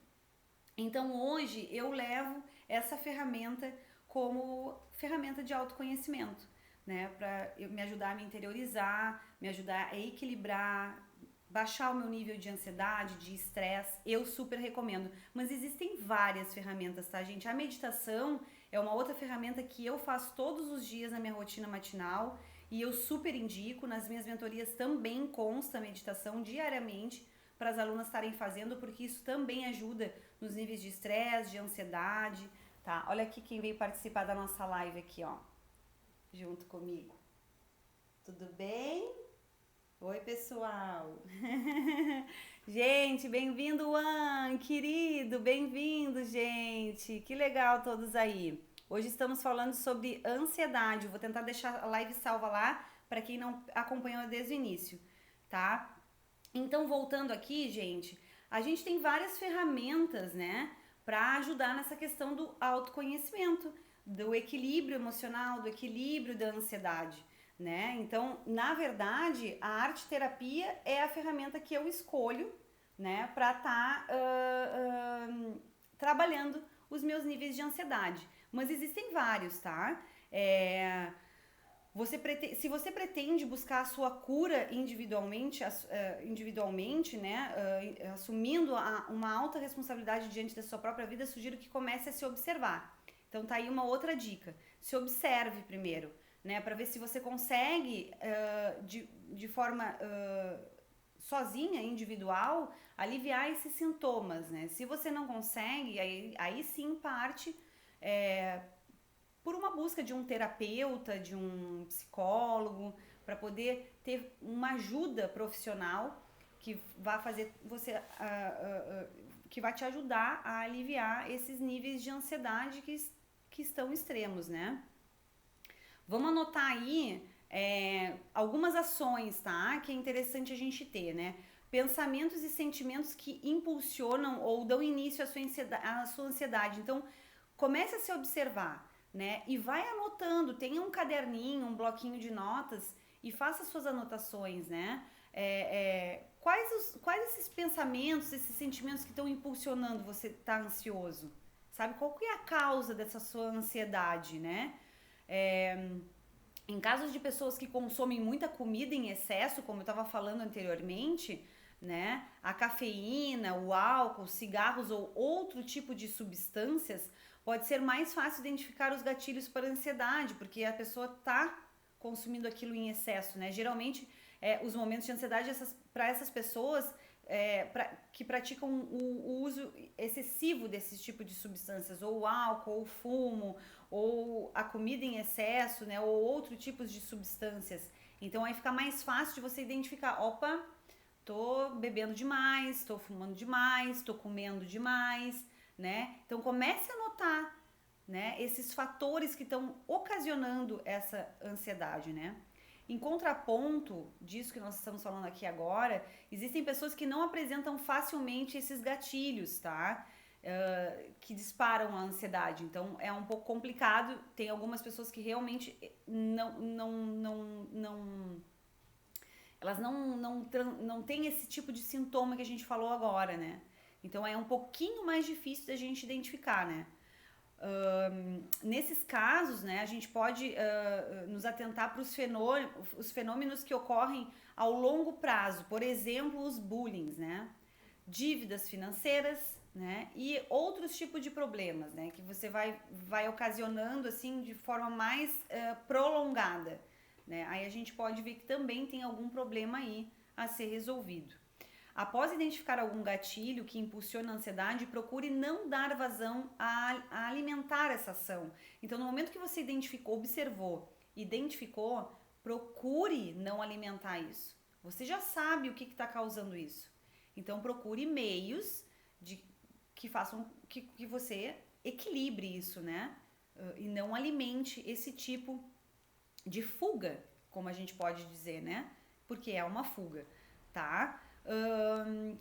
Speaker 1: Então hoje eu levo essa ferramenta como ferramenta de autoconhecimento, né? Para me ajudar a me interiorizar, me ajudar a equilibrar, baixar o meu nível de ansiedade, de estresse, eu super recomendo. Mas existem várias ferramentas, tá, gente? A meditação é uma outra ferramenta que eu faço todos os dias na minha rotina matinal e eu super indico. Nas minhas mentorias também consta a meditação diariamente para as alunas estarem fazendo, porque isso também ajuda nos níveis de estresse, de ansiedade, tá? Olha aqui quem veio participar da nossa live aqui, ó, junto comigo. Tudo bem? Oi, pessoal! Gente, bem-vindo, An, querido, bem-vindo, gente! Que legal todos aí! Hoje estamos falando sobre ansiedade. Vou tentar deixar a live salva lá para quem não acompanhou desde o início, tá? Então, voltando aqui, gente, a gente tem várias ferramentas, né, para ajudar nessa questão do autoconhecimento, do equilíbrio emocional, do equilíbrio da ansiedade. Né? Então, na verdade, a arte terapia é a ferramenta que eu escolho, né, para estar trabalhando os meus níveis de ansiedade. Mas existem vários, tá? Se você pretende buscar a sua cura individualmente, né, assumindo uma alta responsabilidade diante da sua própria vida, sugiro que comece a se observar. Então, tá aí uma outra dica. Se observe primeiro, né, para ver se você consegue, de forma sozinha, individual, aliviar esses sintomas, né? Se você não consegue, aí sim parte por uma busca de um terapeuta, de um psicólogo, para poder ter uma ajuda profissional que vai fazer você, que vai te ajudar a aliviar esses níveis de ansiedade que estão extremos, né? Vamos anotar aí algumas ações, tá? Que é interessante a gente ter, né? Pensamentos e sentimentos que impulsionam ou dão início à sua ansiedade. Então, comece a se observar, né? E vai anotando, tenha um caderninho, um bloquinho de notas e faça suas anotações, né? Quais esses pensamentos, esses sentimentos que estão impulsionando você estar ansioso? Sabe? Qual que é a causa dessa sua ansiedade, né? Em casos de pessoas que consomem muita comida em excesso, como eu estava falando anteriormente, né, a cafeína, o álcool, cigarros ou outro tipo de substâncias, pode ser mais fácil identificar os gatilhos para a ansiedade, porque a pessoa está consumindo aquilo em excesso, né? Geralmente, os momentos de ansiedade para essas pessoas que praticam o uso excessivo desse tipo de substâncias, ou o álcool, ou o fumo, ou a comida em excesso, né, ou outros tipos de substâncias. Então aí fica mais fácil de você identificar, opa, tô bebendo demais, tô fumando demais, tô comendo demais, né? Então comece a notar, né, esses fatores que estão ocasionando essa ansiedade, né? Em contraponto disso que nós estamos falando aqui agora, existem pessoas que não apresentam facilmente esses gatilhos, tá? Que disparam a ansiedade. Então é um pouco complicado. Tem algumas pessoas que realmente elas não têm esse tipo de sintoma que a gente falou agora, né? Então é um pouquinho mais difícil da gente identificar, né? Nesses casos, né, a gente pode nos atentar para os fenômenos que ocorrem ao longo prazo, por exemplo, os bullying, né, dívidas financeiras, né, e outros tipos de problemas, né, que você vai ocasionando assim de forma mais prolongada, né. Aí a gente pode ver que também tem algum problema aí a ser resolvido. Após identificar algum gatilho que impulsiona a ansiedade, procure não dar vazão a alimentar essa ação. Então, no momento que você identificou, procure não alimentar isso. Você já sabe o que está causando isso. Então, procure meios que façam que você equilibre isso, né? E não alimente esse tipo de fuga, como a gente pode dizer, né? Porque é uma fuga, tá?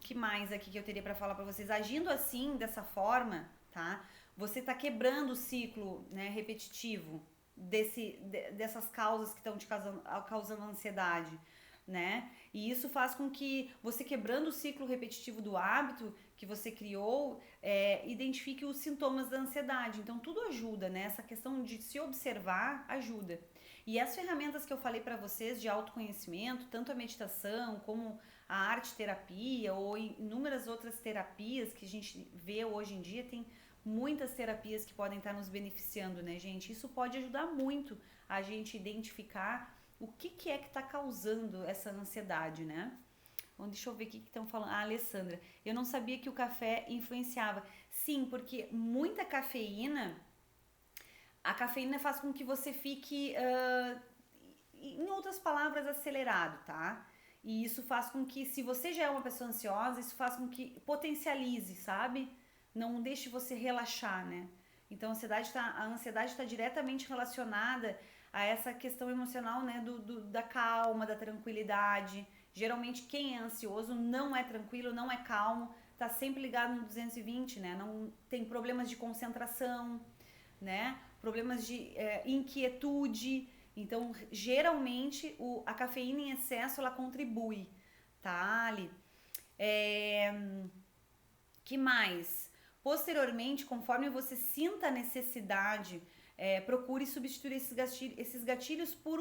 Speaker 1: Que mais aqui que eu teria para falar para vocês? Agindo assim, dessa forma, tá? Você tá quebrando o ciclo, né, repetitivo dessas causas que estão te causando ansiedade, né? E isso faz com que você, quebrando o ciclo repetitivo do hábito que você criou, identifique os sintomas da ansiedade. Então tudo ajuda, né? Essa questão de se observar ajuda. E as ferramentas que eu falei para vocês de autoconhecimento, tanto a meditação como a arte-terapia ou inúmeras outras terapias que a gente vê hoje em dia, tem muitas terapias que podem estar nos beneficiando, né, gente? Isso pode ajudar muito a gente identificar o que é que está causando essa ansiedade, né? Bom, deixa eu ver o que estão falando. Ah, Alessandra, eu não sabia que o café influenciava. Sim, porque muita cafeína, a cafeína faz com que você fique, em outras palavras, acelerado, tá? E isso faz com que, se você já é uma pessoa ansiosa, isso faz com que potencialize, sabe? Não deixe você relaxar, né? Então a ansiedade está diretamente relacionada a essa questão emocional, né? Da calma, da tranquilidade. Geralmente quem é ansioso não é tranquilo, não é calmo, tá sempre ligado no 220, né? Não tem problemas de concentração, né? Problemas de inquietude. Então, geralmente, a cafeína em excesso, ela contribui, tá, Ali? Que mais? Posteriormente, conforme você sinta a necessidade, procure substituir esses gatilhos por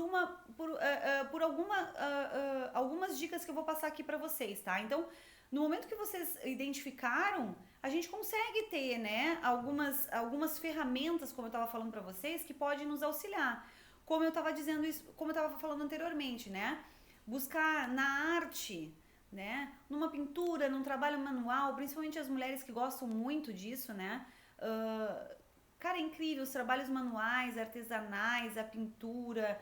Speaker 1: algumas dicas que eu vou passar aqui para vocês, tá? Então, no momento que vocês identificaram, a gente consegue ter, né, algumas ferramentas, como eu estava falando para vocês, que podem nos auxiliar. Como eu estava dizendo isso, como eu estava falando anteriormente, né? Buscar na arte, né? Numa pintura, num trabalho manual, principalmente as mulheres que gostam muito disso, né? Cara, é incrível, os trabalhos manuais, artesanais, a pintura,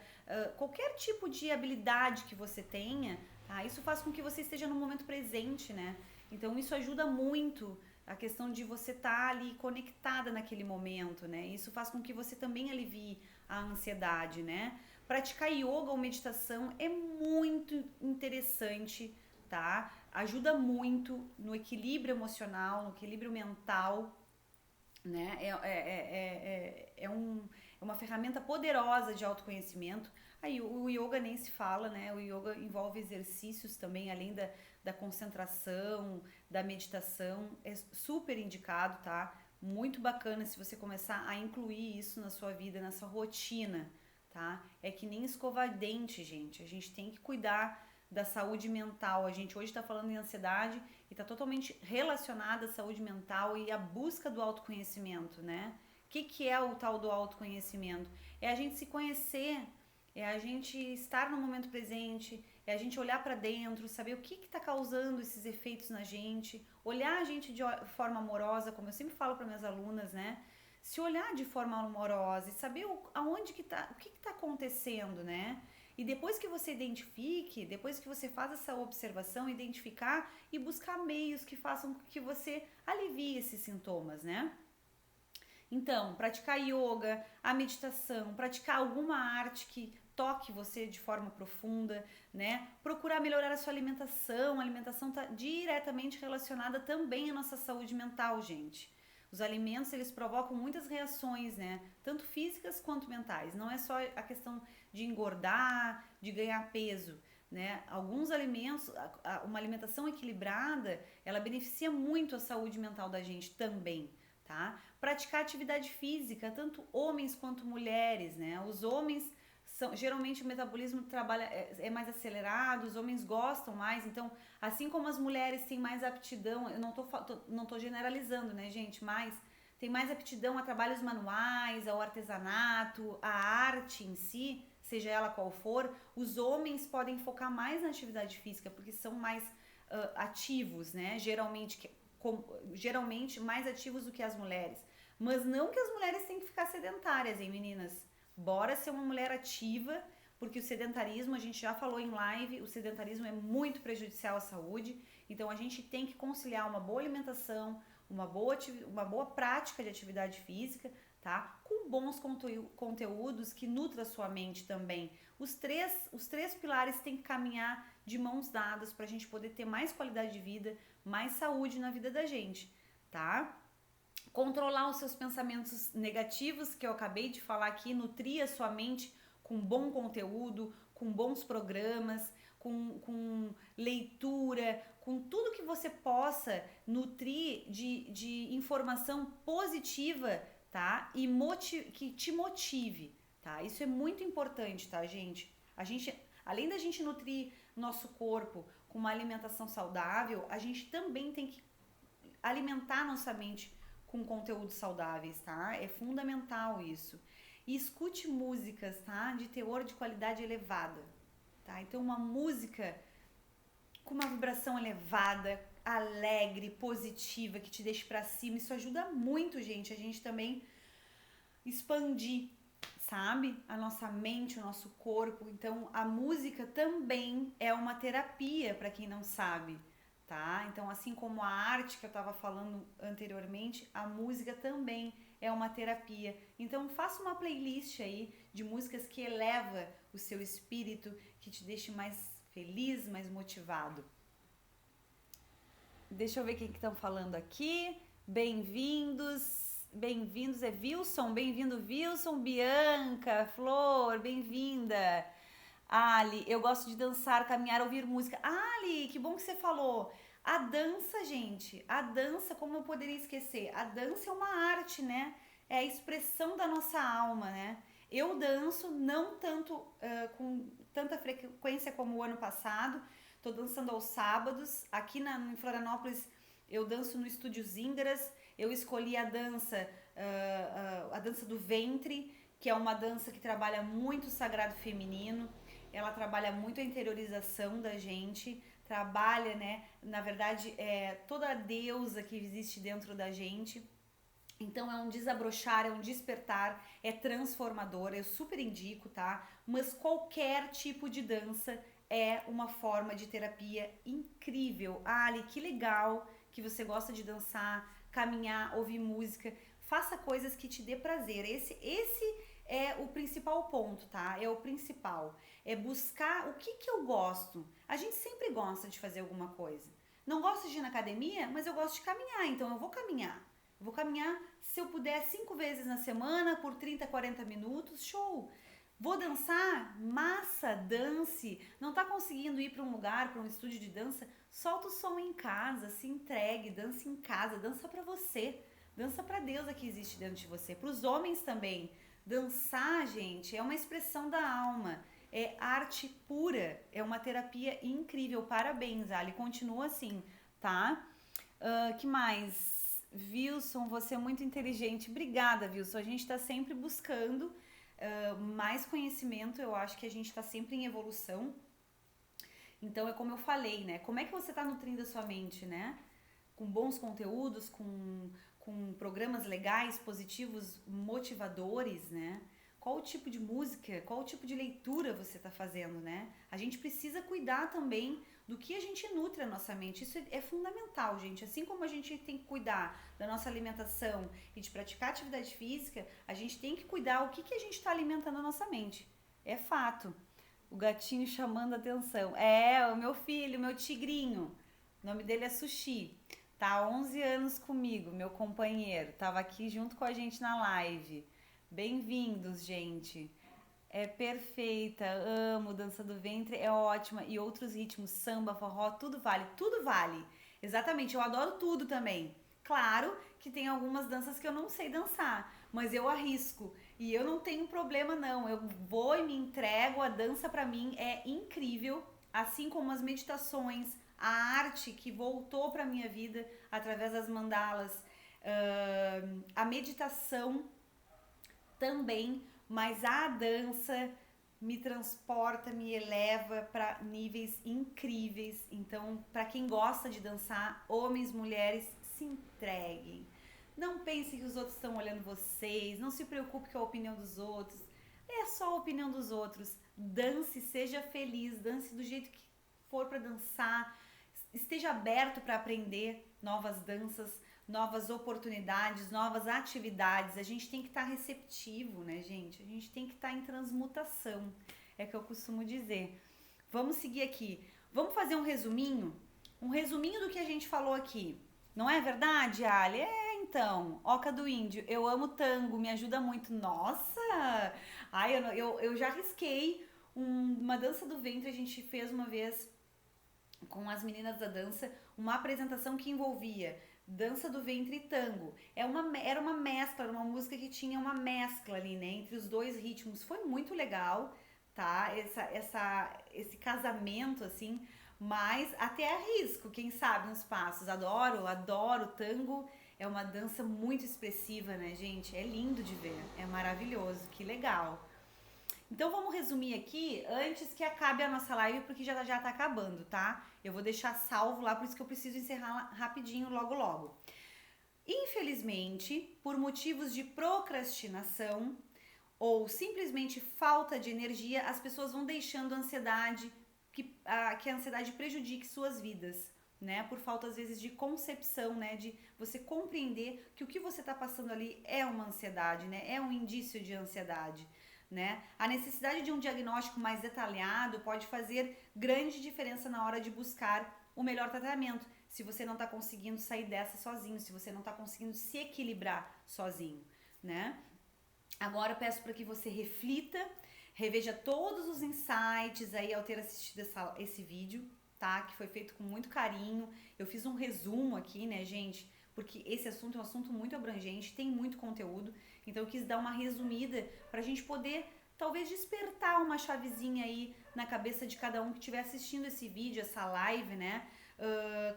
Speaker 1: qualquer tipo de habilidade que você tenha, tá? Isso faz com que você esteja no momento presente, né? Então isso ajuda muito a questão de você estar ali conectada naquele momento, né? Isso faz com que você também alivie a ansiedade, né? Praticar yoga ou meditação é muito interessante, tá? Ajuda muito no equilíbrio emocional, no equilíbrio mental, né? É uma ferramenta poderosa de autoconhecimento. Aí o yoga nem se fala, né? O yoga envolve exercícios também, além da concentração, da meditação. É super indicado, tá? Muito bacana se você começar a incluir isso na sua vida, na sua rotina, tá? É que nem escovar dente, gente. A gente tem que cuidar da saúde mental. A gente hoje está falando em ansiedade e está totalmente relacionada à saúde mental e à busca do autoconhecimento, né? O que é o tal do autoconhecimento? É a gente se conhecer, é a gente estar no momento presente, é a gente olhar para dentro, saber o que está causando esses efeitos na gente, olhar a gente de forma amorosa, como eu sempre falo para minhas alunas, né? Se olhar de forma amorosa e saber aonde que tá, o que está acontecendo, né? E depois que você identifique, depois que você faz essa observação, identificar e buscar meios que façam com que você alivie esses sintomas, né? Então, praticar yoga, a meditação, praticar alguma arte que toque você de forma profunda, né? Procurar melhorar a sua alimentação. A alimentação está diretamente relacionada também à nossa saúde mental, gente. Os alimentos, eles provocam muitas reações, né? Tanto físicas quanto mentais. Não é só a questão de engordar, de ganhar peso, né? Alguns alimentos, uma alimentação equilibrada, ela beneficia muito a saúde mental da gente também, tá? Praticar atividade física, tanto homens quanto mulheres, né? Os homens geralmente o metabolismo trabalha é mais acelerado, os homens gostam mais, então assim como as mulheres têm mais aptidão, eu não tô generalizando, né, gente, mas tem mais aptidão a trabalhos manuais, ao artesanato, à arte em si, seja ela qual for, os homens podem focar mais na atividade física porque são mais ativos, né, geralmente mais ativos do que as mulheres, mas não que as mulheres têm que ficar sedentárias, hein, meninas? Bora ser uma mulher ativa, porque o sedentarismo, a gente já falou em live, o sedentarismo é muito prejudicial à saúde, então a gente tem que conciliar uma boa alimentação, uma boa prática de atividade física, tá? Com bons conteúdos que nutram a sua mente também. Os três pilares têm que caminhar de mãos dadas para a gente poder ter mais qualidade de vida, mais saúde na vida da gente, tá? Controlar os seus pensamentos negativos, que eu acabei de falar aqui, nutrir a sua mente com bom conteúdo, com bons programas, com leitura, com tudo que você possa nutrir de informação positiva, tá? E que te motive, tá? Isso é muito importante, tá, gente? Além da gente nutrir nosso corpo com uma alimentação saudável, a gente também tem que alimentar nossa mente com conteúdos saudáveis, tá? É fundamental isso. E escute músicas, tá? De teor de qualidade elevada, tá? Então uma música com uma vibração elevada, alegre, positiva, que te deixe pra cima, isso ajuda muito, gente, a gente também expandir, sabe? A nossa mente, o nosso corpo. Então a música também é uma terapia, para quem não sabe. Tá? Então, assim como a arte que eu estava falando anteriormente, a música também é uma terapia. Então, faça uma playlist aí de músicas que eleva o seu espírito, que te deixe mais feliz, mais motivado. Deixa eu ver quem que estão falando aqui. Bem-vindos, bem-vindos, é Wilson, bem-vindo Wilson, Bianca, Flor, bem-vinda. Ali, eu gosto de dançar, caminhar, ouvir música. Ali, que bom que você falou. A dança, gente, a dança, como eu poderia esquecer? A dança é uma arte, né? É a expressão da nossa alma, né? Eu danço, não tanto com tanta frequência como o ano passado. Tô dançando aos sábados. Aqui em Florianópolis, eu danço no Estúdio Zíngaras. Eu escolhi a dança do ventre, que é uma dança que trabalha muito o sagrado feminino. Ela trabalha muito a interiorização da gente, trabalha, né, na verdade, toda a deusa que existe dentro da gente. Então é um desabrochar, é um despertar, é transformador, eu super indico, tá? Mas qualquer tipo de dança é uma forma de terapia incrível. Ali, que legal que você gosta de dançar, caminhar, ouvir música. Faça coisas que te dê prazer. Esse é o principal ponto, tá? É o principal. É buscar o que eu gosto. A gente sempre gosta de fazer alguma coisa. Não gosto de ir na academia, mas eu gosto de caminhar, então eu vou caminhar. Eu vou caminhar, se eu puder, 5 vezes na semana, por 30, 40 minutos, show! Vou dançar? Massa, dance. Não tá conseguindo ir para um lugar, para um estúdio de dança? Solta o som em casa, se entregue, dança em casa, dança para você. Dança pra deusa que existe dentro de você. Para os homens também. Dançar, gente, é uma expressão da alma. É arte pura. É uma terapia incrível. Parabéns, Ali. Continua assim, tá? Que mais? Wilson, você é muito inteligente. Obrigada, Wilson. A gente está sempre buscando mais conhecimento. Eu acho que a gente está sempre em evolução. Então é como eu falei, né? Como é que você tá nutrindo a sua mente, né? Com bons conteúdos, com programas legais, positivos, motivadores, né? Qual o tipo de música, qual o tipo de leitura você está fazendo, né? A gente precisa cuidar também do que a gente nutre a nossa mente. Isso é fundamental, gente. Assim como a gente tem que cuidar da nossa alimentação e de praticar atividade física, a gente tem que cuidar o que a gente está alimentando a nossa mente. É fato. O gatinho chamando a atenção. É, o meu filho, meu tigrinho. O nome dele é Sushi. Tá há 11 anos comigo, meu companheiro. Tava aqui junto com a gente na live. Bem-vindos, gente. É perfeita, amo, dança do ventre é ótima e outros ritmos, samba, forró, tudo vale, tudo vale. Exatamente, eu adoro tudo também. Claro que tem algumas danças que eu não sei dançar, mas eu arrisco e eu não tenho problema não. Eu vou e me entrego, a dança pra mim é incrível, assim como as meditações, a arte que voltou pra minha vida através das mandalas, a meditação também, mas a dança me transporta, me eleva para níveis incríveis. Então, para quem gosta de dançar, homens, mulheres, se entreguem. Não pense que os outros estão olhando vocês, não se preocupe com a opinião dos outros. É só a opinião dos outros. Dance, seja feliz, dance do jeito que for para dançar. Esteja aberto para aprender novas danças, novas oportunidades, novas atividades. A gente tem que estar receptivo, né, gente? A gente tem que estar em transmutação, é que eu costumo dizer. Vamos seguir aqui. Vamos fazer um resuminho do que a gente falou aqui. Não é verdade, Ali? É, então. Oca do Índio, eu amo tango, me ajuda muito. Nossa! Ai, eu já risquei uma dança do ventre, a gente fez uma vez com as meninas da dança, uma apresentação que envolvia dança do ventre e tango. Era uma mescla, era uma música que tinha uma mescla ali, né, entre os dois ritmos. Foi muito legal, tá? Esse casamento, assim, mas até arrisco, quem sabe, uns passos. Adoro tango. É uma dança muito expressiva, né, gente? É lindo de ver, é maravilhoso, que legal. Então vamos resumir aqui antes que acabe a nossa live, porque já tá acabando, tá? Eu vou deixar salvo lá, por isso que eu preciso encerrar rapidinho, logo logo. Infelizmente, por motivos de procrastinação ou simplesmente falta de energia, as pessoas vão deixando a ansiedade, que a ansiedade prejudique suas vidas, né? Por falta, às vezes, de concepção, né? De você compreender que o que você tá passando ali é uma ansiedade, né? É um indício de ansiedade. Né? A necessidade de um diagnóstico mais detalhado pode fazer grande diferença na hora de buscar o melhor tratamento, se você não está conseguindo sair dessa sozinho, se você não está conseguindo se equilibrar sozinho, né? Agora eu peço para que você reflita, reveja todos os insights aí ao ter assistido esse vídeo, tá? Que foi feito com muito carinho. Eu fiz um resumo aqui, né, gente? Porque esse assunto é um assunto muito abrangente, tem muito conteúdo. Então eu quis dar uma resumida para a gente poder talvez despertar uma chavezinha aí na cabeça de cada um que estiver assistindo esse vídeo, essa live, né?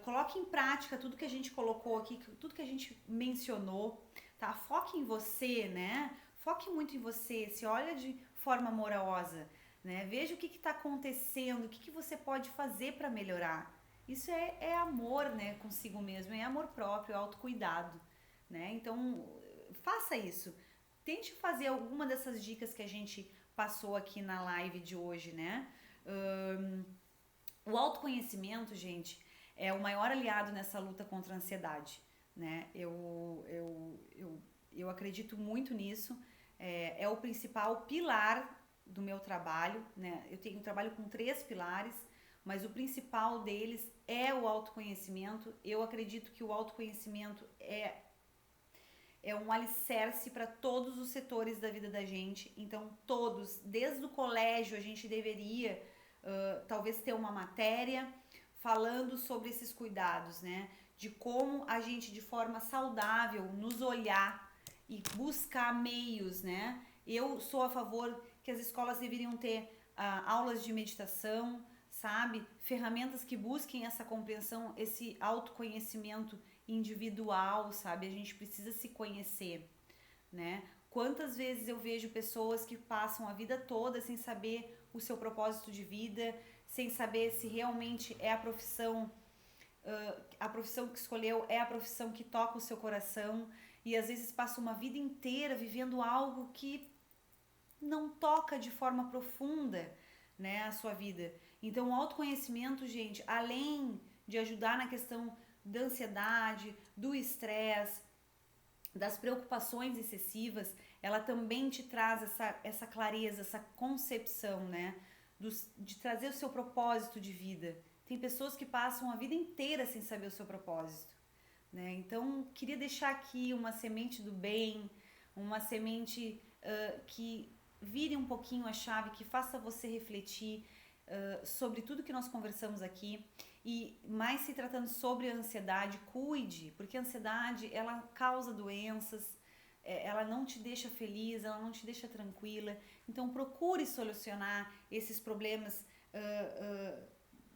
Speaker 1: Coloque em prática tudo que a gente colocou aqui, tudo que a gente mencionou, tá? Foque em você, né? Foque muito em você, se olha de forma amorosa, né? Veja o que está acontecendo, o que você pode fazer para melhorar. Isso é amor, né, consigo mesmo, é amor próprio, é autocuidado, né? Então, faça isso. Tente fazer alguma dessas dicas que a gente passou aqui na live de hoje, né? O autoconhecimento, gente, é o maior aliado nessa luta contra a ansiedade, né? Eu acredito muito nisso. É o principal pilar do meu trabalho, né? Eu tenho um trabalho com 3 pilares, mas o principal deles é o autoconhecimento. Eu acredito que o autoconhecimento é um alicerce para todos os setores da vida da gente. Então, todos, desde o colégio, a gente deveria talvez ter uma matéria falando sobre esses cuidados, né? De como a gente, de forma saudável, nos olhar e buscar meios, né? Eu sou a favor que as escolas deveriam ter aulas de meditação, sabe? Ferramentas que busquem essa compreensão, esse autoconhecimento individual, sabe? A gente precisa se conhecer, né? Quantas vezes eu vejo pessoas que passam a vida toda sem saber o seu propósito de vida, sem saber se realmente é a profissão que escolheu é a profissão que toca o seu coração, e às vezes passa uma vida inteira vivendo algo que não toca de forma profunda, né, a sua vida. Então, o autoconhecimento, gente, além de ajudar na questão da ansiedade, do estresse, das preocupações excessivas, ela também te traz essa clareza, essa concepção, né, de trazer o seu propósito de vida. Tem pessoas que passam a vida inteira sem saber o seu propósito, né? Então, queria deixar aqui uma semente do bem, uma semente que vire um pouquinho a chave, que faça você refletir sobre tudo que nós conversamos aqui. E mais se tratando sobre a ansiedade, cuide, porque a ansiedade, ela causa doenças, ela não te deixa feliz, ela não te deixa tranquila. Então procure solucionar esses problemas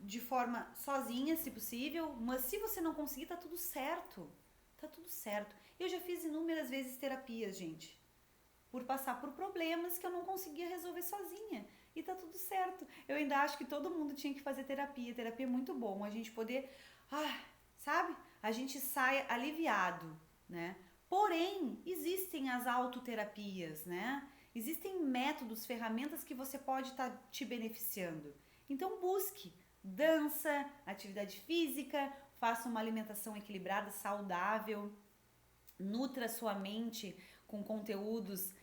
Speaker 1: de forma sozinha, se possível, mas se você não conseguir, tá tudo certo. Tá tudo certo. Eu já fiz inúmeras vezes terapias, gente, por passar por problemas que eu não conseguia resolver sozinha. E tá tudo certo. Eu ainda acho que todo mundo tinha que fazer terapia. Terapia é muito bom. A gente poder, sabe? A gente sai aliviado, né? Porém, existem as autoterapias, né? Existem métodos, ferramentas que você pode estar te beneficiando. Então busque dança, atividade física, faça uma alimentação equilibrada, saudável, nutra sua mente com conteúdos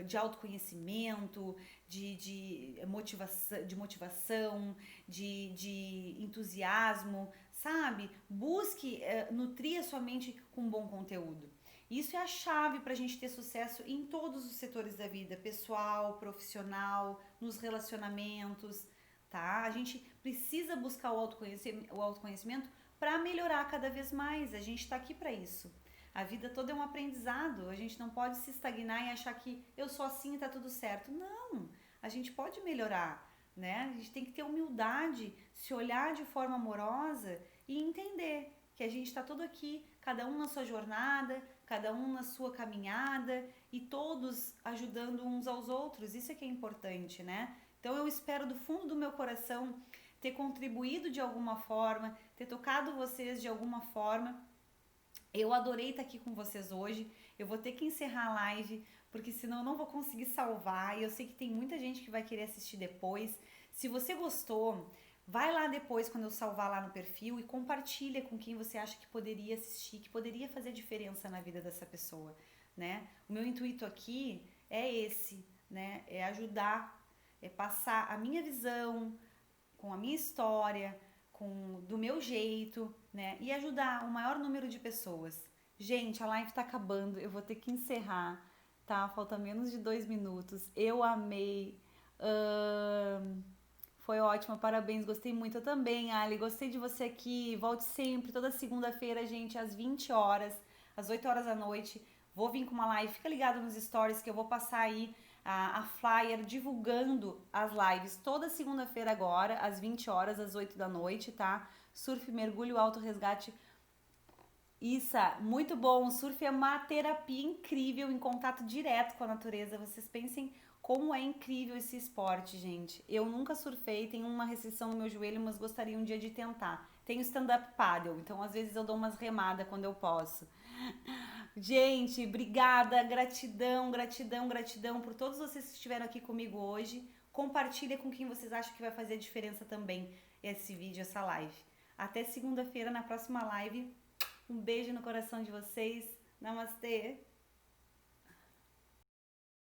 Speaker 1: de autoconhecimento, de motivação, de entusiasmo, sabe? Busque nutrir a sua mente com bom conteúdo. Isso é a chave para a gente ter sucesso em todos os setores da vida, pessoal, profissional, nos relacionamentos, tá? A gente precisa buscar o autoconhecimento para melhorar cada vez mais. A gente está aqui para isso. A vida toda é um aprendizado, a gente não pode se estagnar e achar que eu sou assim e tá tudo certo. Não, a gente pode melhorar, né? A gente tem que ter humildade, se olhar de forma amorosa e entender que a gente está todo aqui, cada um na sua jornada, cada um na sua caminhada e todos ajudando uns aos outros. Isso é que é importante, né? Então eu espero do fundo do meu coração ter contribuído de alguma forma, ter tocado vocês de alguma forma. Eu adorei estar aqui com vocês hoje. Eu vou ter que encerrar a live, porque senão eu não vou conseguir salvar. E eu sei que tem muita gente que vai querer assistir depois. Se você gostou, vai lá depois, quando eu salvar lá no perfil, e compartilha com quem você acha que poderia assistir, que poderia fazer diferença na vida dessa pessoa, né? O meu intuito aqui é esse, né? É ajudar, é passar a minha visão, com a minha história, do meu jeito, né? E ajudar o maior número de pessoas. Gente, a live tá acabando, eu vou ter que encerrar, tá? Falta menos de 2 minutos. Eu amei. Foi ótimo, parabéns, gostei muito. Eu também, Ali, gostei de você aqui. Volte sempre, toda segunda-feira, gente, às 20 horas, às 8 horas da noite. Vou vir com uma live, fica ligado nos stories que eu vou passar aí a flyer divulgando as lives toda segunda-feira agora, às 20 horas, às 8 da noite, tá? Surf, mergulho, auto resgate. Isso, muito bom. O surf é uma terapia incrível em contato direto com a natureza. Vocês pensem como é incrível esse esporte, gente. Eu nunca surfei, tenho uma restrição no meu joelho, mas gostaria um dia de tentar. Tenho stand-up paddle, então às vezes eu dou umas remadas quando eu posso. Gente, obrigada, gratidão, gratidão, gratidão por todos vocês que estiveram aqui comigo hoje. Compartilha com quem vocês acham que vai fazer a diferença também esse vídeo, essa live. Até segunda-feira na próxima live. Um beijo no coração de vocês. Namastê!